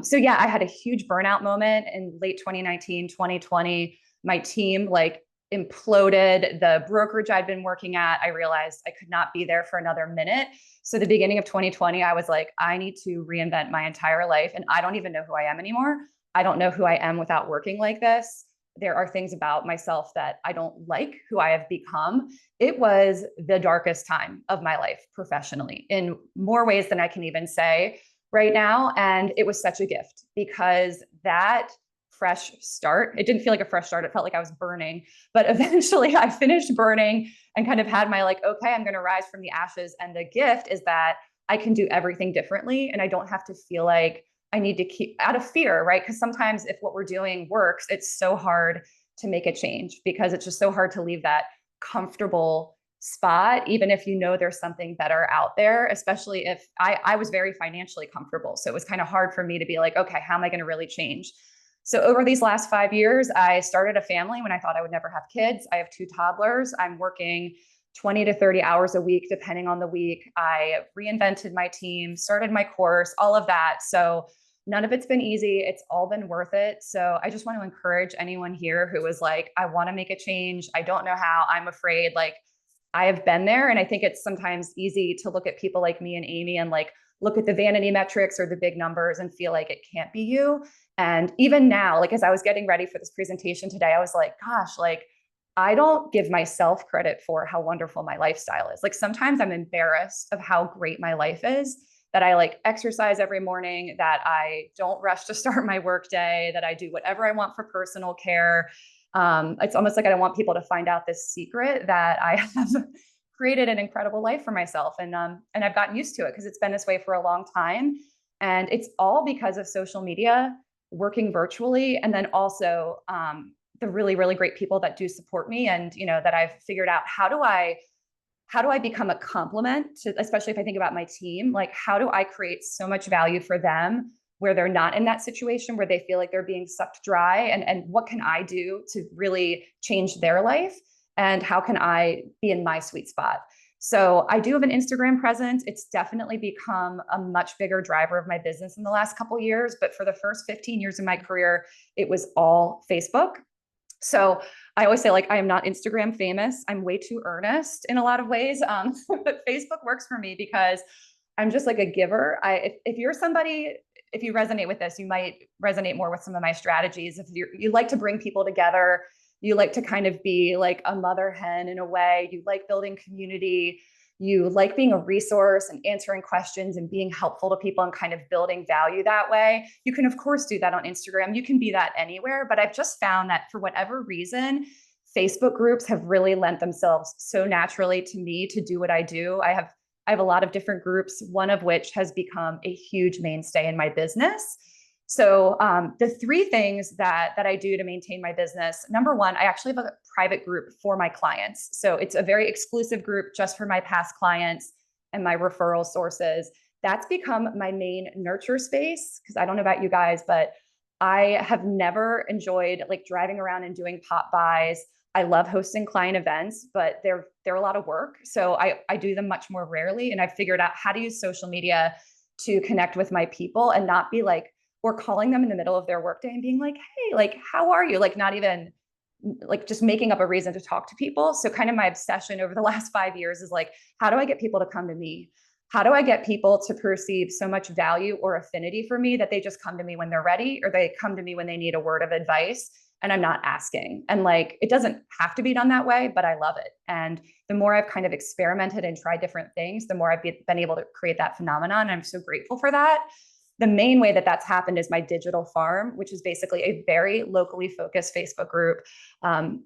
So yeah, I had a huge burnout moment in late 2019, 2020. My team like imploded. The brokerage I'd been working at, I realized I could not be there for another minute. So the beginning of 2020, I was like, I need to reinvent my entire life. And I don't even know who I am anymore. I don't know who I am without working like this. There are things about myself that I don't like who I have become. It was the darkest time of my life professionally in more ways than I can even say right now. And it was such a gift, because that fresh start, it didn't feel like a fresh start. It felt like I was burning, but eventually I finished burning and kind of had my like, okay, I'm going to rise from the ashes. And the gift is that I can do everything differently. And I don't have to feel like I need to keep out of fear, right? Because sometimes if what we're doing works, it's so hard to make a change, because it's just so hard to leave that comfortable spot, even if you know there's something better out there, especially if I was very financially comfortable. So it was kind of hard for me to be like, okay, how am I going to really change? So over these last 5 years, I started a family when I thought I would never have kids. I have 2 toddlers. I'm working 20 to 30 hours a week, depending on the week. I reinvented my team, started my course, all of that. So none of it's been easy. It's all been worth it. So I just want to encourage anyone here who is like, I want to make a change. I don't know how, I'm afraid. Like, I have been there. And I think it's sometimes easy to look at people like me and Amy and like look at the vanity metrics or the big numbers and feel like it can't be you. And even now, like as I was getting ready for this presentation today, I was like, gosh, like I don't give myself credit for how wonderful my lifestyle is. Like sometimes I'm embarrassed of how great my life is, that I like exercise every morning, that I don't rush to start my workday, that I do whatever I want for personal care. It's almost like I don't want people to find out this secret that I have created an incredible life for myself. And I've gotten used to it because it's been this way for a long time. And it's all because of social media, working virtually, and then also the really, really great people that do support me, and that I've figured out how do I become a complement to, especially if I think about my team, like how do I create so much value for them where they're not in that situation where they feel like they're being sucked dry, and what can I do to really change their life, and how can I be in my sweet spot? So I do have an Instagram presence. It's definitely become a much bigger driver of my business in the last couple of years. But for the first 15 years of my career, it was all Facebook. So I always say, like, I am not Instagram famous. I'm way too earnest in a lot of ways. But Facebook works for me because I'm just like a giver. If you're somebody, if you resonate with this, you might resonate more with some of my strategies. If you like to bring people together, you like to kind of be like a mother hen in a way, you like building community, you like being a resource and answering questions and being helpful to people and kind of building value that way. You can, of course, do that on Instagram. You can be that anywhere. But I've just found that for whatever reason, Facebook groups have really lent themselves so naturally to me to do what I do. I have a lot of different groups, one of which has become a huge mainstay in my business. So the 3 things that I do to maintain my business, number one, I actually have a private group for my clients. So it's a very exclusive group just for my past clients and my referral sources. That's become my main nurture space, because I don't know about you guys, but I have never enjoyed like driving around and doing pop buys. I love hosting client events, but they're a lot of work. So I do them much more rarely. And I've figured out how to use social media to connect with my people and not be like or calling them in the middle of their workday and being like, hey, like, how are you? Like, not even like just making up a reason to talk to people. So kind of my obsession over the last 5 years is like, how do I get people to come to me? How do I get people to perceive so much value or affinity for me that they just come to me when they're ready, or they come to me when they need a word of advice and I'm not asking? And like, it doesn't have to be done that way, but I love it. And the more I've kind of experimented and tried different things, the more I've been able to create that phenomenon. I'm so grateful for that. The main way that that's happened is my digital farm, which is basically a very locally focused Facebook group.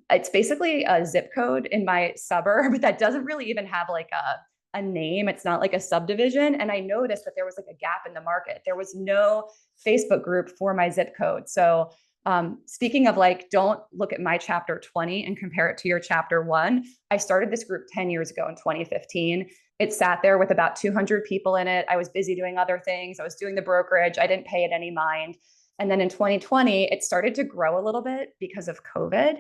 It's basically a zip code in my suburb that doesn't really even have like a name. It's not like a subdivision. And I noticed that there was like a gap in the market. There was no Facebook group for my zip code. So speaking of like, don't look at my chapter 20 and compare it to your chapter 1. I started this group 10 years ago in 2015. It sat there with about 200 people in it. I was busy doing other things. I was doing the brokerage. I didn't pay it any mind. And then in 2020, it started to grow a little bit because of COVID.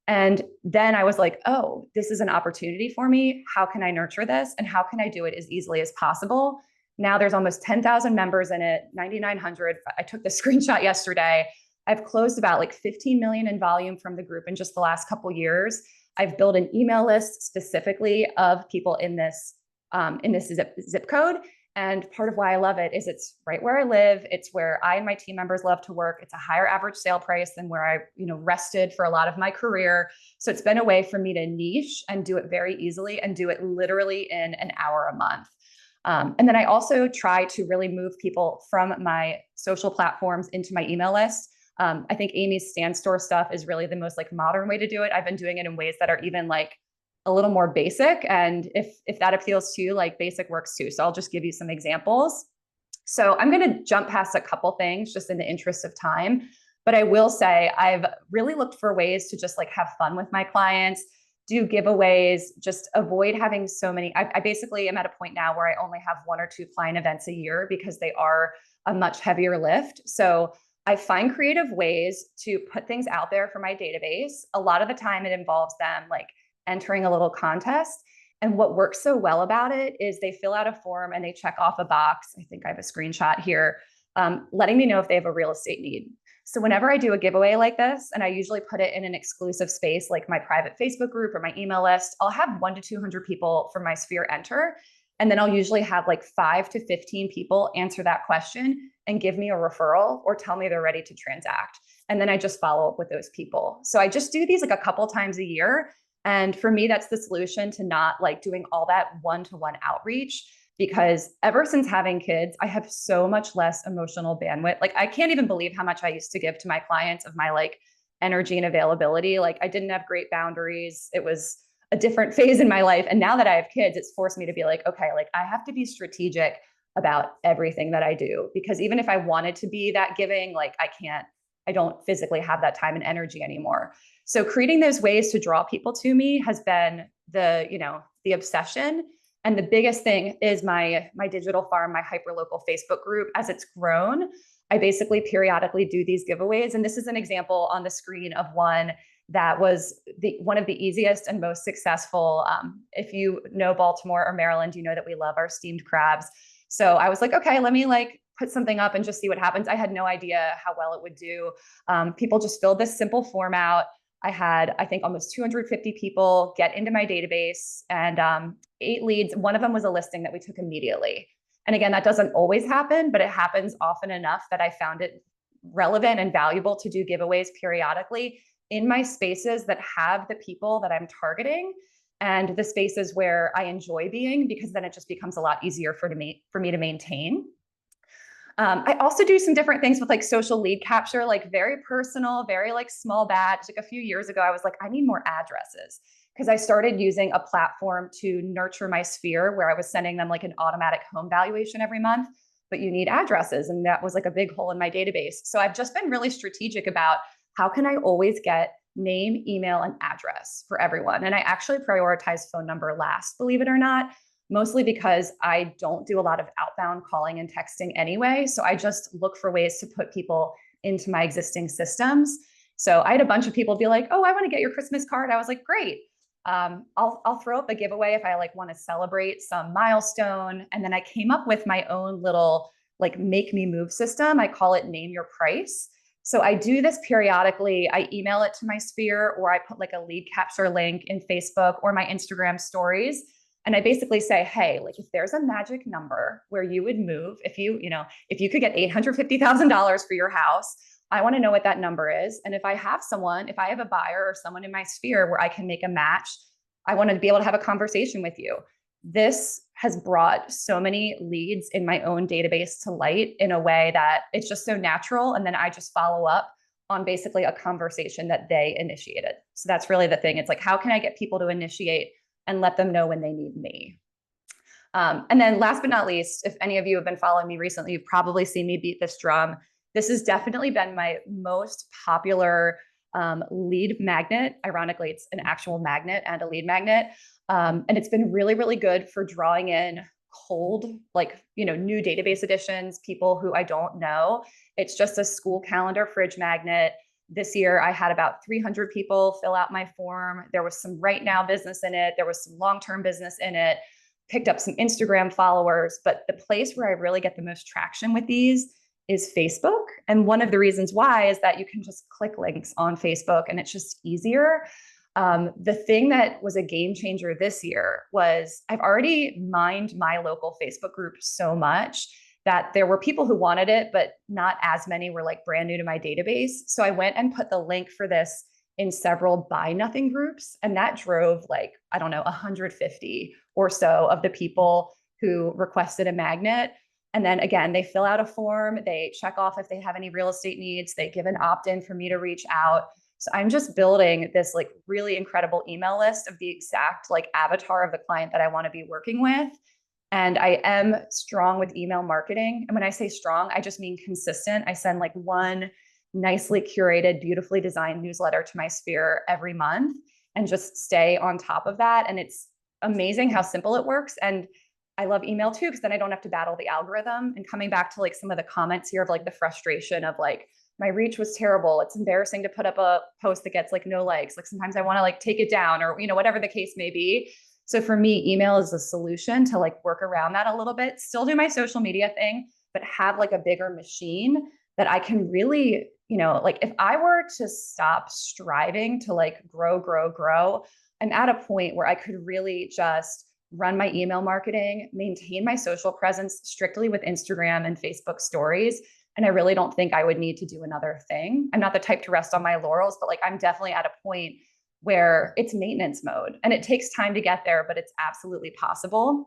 And then I was like, oh, this is an opportunity for me. How can I nurture this? And how can I do it as easily as possible? Now there's almost 10,000 members in it, 9,900. I took the screenshot yesterday. I've closed about like 15 million in volume from the group in just the last couple of years. I've built an email list specifically of people in this zip code. And part of why I love it is it's right where I live. It's where I and my team members love to work. It's a higher average sale price than where I, rested for a lot of my career. So it's been a way for me to niche and do it very easily and do it literally in an hour a month. And then I also try to really move people from my social platforms into my email list. I think Amy's Stand Store stuff is really the most like modern way to do it. I've been doing it in ways that are even like a little more basic. And if that appeals to you, like basic works too. So I'll just give you some examples. So I'm going to jump past a couple things just in the interest of time. But I will say I've really looked for ways to just like have fun with my clients, do giveaways, just avoid having so many. I basically am at a point now where I only have 1 or 2 client events a year because they are a much heavier lift. So I find creative ways to put things out there for my database. A lot of the time it involves them like entering a little contest. And what works so well about it is they fill out a form and they check off a box. I think I have a screenshot here, letting me know if they have a real estate need. So whenever I do a giveaway like this, and I usually put it in an exclusive space like my private Facebook group or my email list, I'll have 100 to 200 people from my sphere enter. And then I'll usually have like 5 to 15 people answer that question and give me a referral or tell me they're ready to transact. And then I just follow up with those people. So I just do these like a couple times a year. And for me, that's the solution to not like doing all that one-to-one outreach, because ever since having kids, I have so much less emotional bandwidth. Like I can't even believe how much I used to give to my clients of my like energy and availability. Like I didn't have great boundaries. It was a different phase in my life. And now that I have kids, it's forced me to be like, okay, like I have to be strategic about everything that I do, because even if I wanted to be that giving, like I don't physically have that time and energy anymore. So creating those ways to draw people to me has been the obsession. And the biggest thing is my digital farm, my hyperlocal Facebook group. As it's grown, I basically periodically do these giveaways. And this is an example on the screen of one that was one of the easiest and most successful. If you know Baltimore or Maryland, you know that we love our steamed crabs. So I was like, okay, let me like put something up and just see what happens. I had no idea how well it would do. People just filled this simple form out. I had, I think, almost 250 people get into my database and 8 leads. One of them was a listing that we took immediately. And again, that doesn't always happen, but it happens often enough that I found it relevant and valuable to do giveaways periodically in my spaces that have the people that I'm targeting and the spaces where I enjoy being, because then it just becomes a lot easier for me to maintain. I also do some different things with like social lead capture, like very personal, very like small batch. Like a few years ago, I was like, I need more addresses, because I started using a platform to nurture my sphere where I was sending them like an automatic home valuation every month, but you need addresses. And that was like a big hole in my database. So I've just been really strategic about how can I always get name, email, and address for everyone. And I actually prioritize phone number last, believe it or not, mostly because I don't do a lot of outbound calling and texting anyway. So I just look for ways to put people into my existing systems. So I had a bunch of people be like, oh, I want to get your Christmas card. I was like, great. I'll throw up a giveaway if I like want to celebrate some milestone. And then I came up with my own little like make me move system. I call it name your price. So I do this periodically. I email it to my sphere, or I put like a lead capture link in Facebook or my Instagram stories. And I basically say, hey, like if there's a magic number where you would move, if you could get $850,000 for your house, I want to know what that number is. And if I have a buyer or someone in my sphere where I can make a match, I want to be able to have a conversation with you. This has brought so many leads in my own database to light in a way that it's just so natural. And then I just follow up on basically a conversation that they initiated. So that's really the thing. It's like, how can I get people to initiate and let them know when they need me? And then last but not least, if any of you have been following me recently, you've probably seen me beat this drum. This has definitely been my most popular lead magnet. Ironically, it's an actual magnet and a lead magnet. And it's been really, really good for drawing in cold, like, new database additions, people who I don't know. It's just a school calendar fridge magnet. This year, I had about 300 people fill out my form. There was some right now business in it. There was some long-term business in it. Picked up some Instagram followers. But the place where I really get the most traction with these is Facebook. And one of the reasons why is that you can just click links on Facebook and it's just easier. The thing that was a game changer this year was I've already mined my local Facebook group so much that there were people who wanted it, but not as many were like brand new to my database. So I went and put the link for this in several buy nothing groups. And that drove 150 or so of the people who requested a magnet. And then again, they fill out a form, they check off if they have any real estate needs, they give an opt-in for me to reach out. So I'm just building this really incredible email list of the exact avatar of the client that I want to be working with. And I am strong with email marketing. And when I say strong, I just mean consistent. I send one nicely curated, beautifully designed newsletter to my sphere every month and just stay on top of that. And it's amazing how simple it works. And I love email too, because then I don't have to battle the algorithm. And coming back to some of the comments here of the frustration of my reach was terrible. It's embarrassing to put up a post that gets no likes. Sometimes I want to take it down or, whatever the case may be. So for me, email is a solution to work around that a little bit, still do my social media thing, but have a bigger machine that I can really, if I were to stop striving to grow, I'm at a point where I could really just run my email marketing, maintain my social presence strictly with Instagram and Facebook stories. And I really don't think I would need to do another thing. I'm not the type to rest on my laurels, but I'm definitely at a point where it's maintenance mode and it takes time to get there, but it's absolutely possible.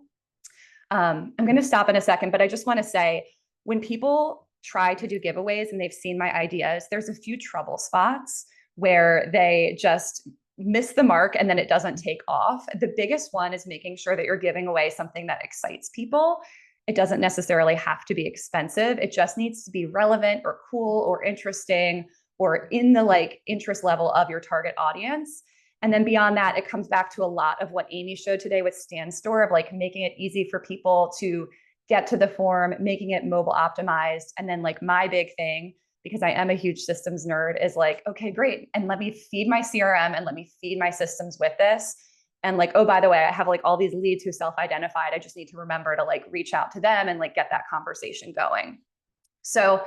I'm going to stop in a second, but I just want to say when people try to do giveaways and they've seen my ideas, there's a few trouble spots where they just miss the mark and then it doesn't take off. The biggest one is making sure that you're giving away something that excites people. It doesn't necessarily have to be expensive. It just needs to be relevant or cool or interesting or in the interest level of your target audience. And then beyond that, it comes back to a lot of what Amy showed today with Stand Store of making it easy for people to get to the form, making it mobile optimized. And then my big thing, because I am a huge systems nerd, is okay, great. And let me feed my CRM and let me feed my systems with this. And oh, by the way, I have all these leads who self-identified. I just need to remember to reach out to them and get that conversation going. So,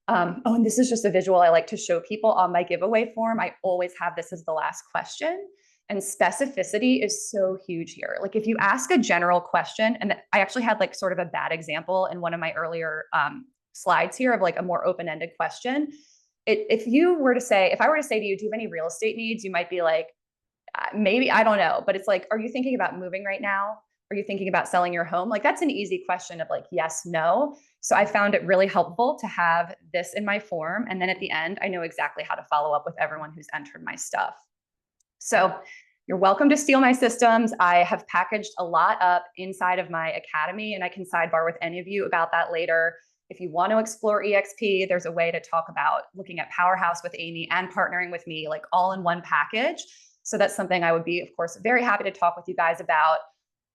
and this is just a visual I like to show people on my giveaway form. I always have this as the last question. And specificity is so huge here. If you ask a general question, and I actually had sort of a bad example in one of my earlier slides here of a more open-ended question. If I were to say to you, do you have any real estate needs? You might be maybe, I don't know, but it's are you thinking about moving right now? Are you thinking about selling your home? That's an easy question of yes, no. So I found it really helpful to have this in my form. And then at the end, I know exactly how to follow up with everyone who's entered my stuff. So you're welcome to steal my systems. I have packaged a lot up inside of my academy, and I can sidebar with any of you about that later. If you want to explore EXP, there's a way to talk about looking at Powerhouse with Amy and partnering with me, all in one package. So that's something I would be, of course, very happy to talk with you guys about.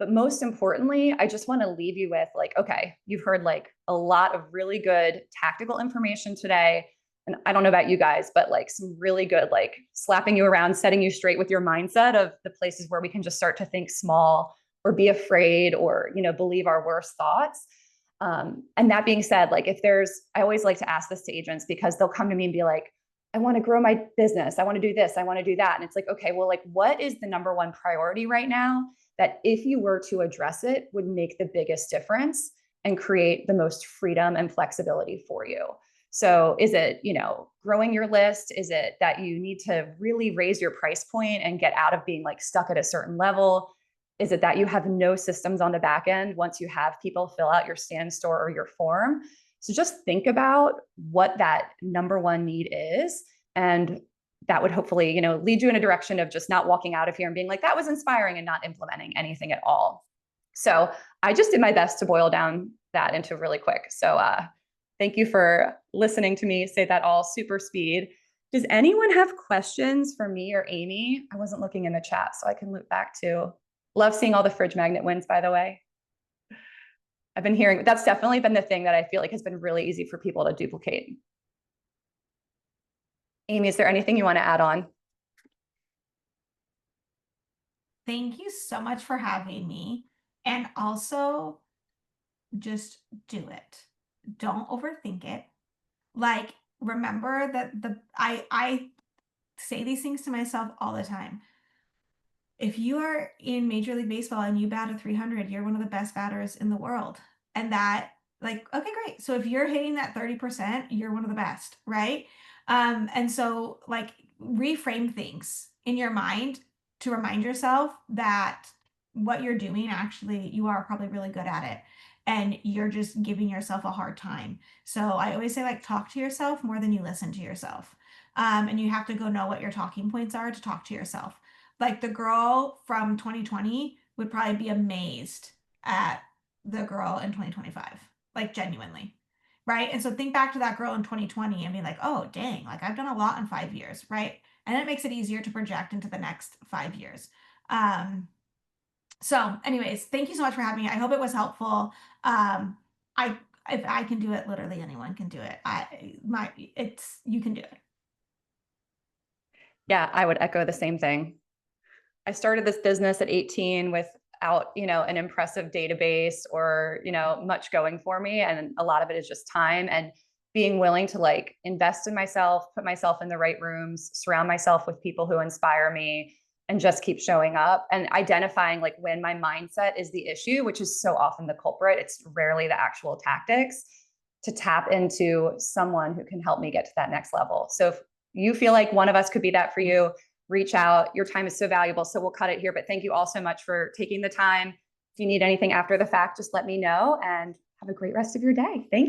But most importantly, I just want to leave you with okay, you've heard a lot of really good tactical information today. And I don't know about you guys, but some really good, slapping you around, setting you straight with your mindset of the places where we can just start to think small or be afraid or, believe our worst thoughts. And that being said, like I always like to ask this to agents because they'll come to me and be like, I want to grow my business. I want to do this. I want to do that. And it's like, okay, well, like what is the number one priority right now that if you were to address it would make the biggest difference and create the most freedom and flexibility for you? So is it, growing your list? Is it that you need to really raise your price point and get out of being like stuck at a certain level? Is it that you have no systems on the back end once you have people fill out your stand store or your form? So just think about what that number one need is. And that would hopefully, lead you in a direction of just not walking out of here and being like, that was inspiring, and not implementing anything at all. So I just did my best to boil down that into really quick. So thank you for listening to me say that all super speed. Does anyone have questions for me or Amy? I wasn't looking in the chat, so I can loop back to. Love seeing all the fridge magnet wins, by the way. I've been hearing, that's definitely been the thing that I feel like has been really easy for people to duplicate. Amy, is there anything you want to add on? Thank you so much for having me. And also, just do it. Don't overthink it. Like, remember that I say these things to myself all the time. If you are in Major League Baseball and you bat a 300, you're one of the best batters in the world. And that, like, okay, great. So if you're hitting that 30%, you're one of the best, right? And so, like, reframe things in your mind to remind yourself that what you're doing, actually, you are probably really good at it. And you're just giving yourself a hard time. So I always say, like, talk to yourself more than you listen to yourself. And you have to go know what your talking points are to talk to yourself. Like, the girl from 2020 would probably be amazed at the girl in 2025, like, genuinely. Right. And so think back to that girl in 2020 and be like, oh, dang, like, I've done a lot in 5 years. Right. And it makes it easier to project into the next 5 years. So anyways, thank you so much for having me. I hope it was helpful. If I can do it, literally anyone can do it. You can do it. Yeah, I would echo the same thing. I started this business at 18 without, an impressive database or, much going for me. And a lot of it is just time and being willing to like invest in myself, put myself in the right rooms, surround myself with people who inspire me, and just keep showing up and identifying like when my mindset is the issue, which is so often the culprit. It's rarely the actual tactics, to tap into someone who can help me get to that next level. So if you feel like one of us could be that for you, reach out. Your time is so valuable. So we'll cut it here, but thank you all so much for taking the time. If you need anything after the fact, just let me know, and have a great rest of your day. Thank you.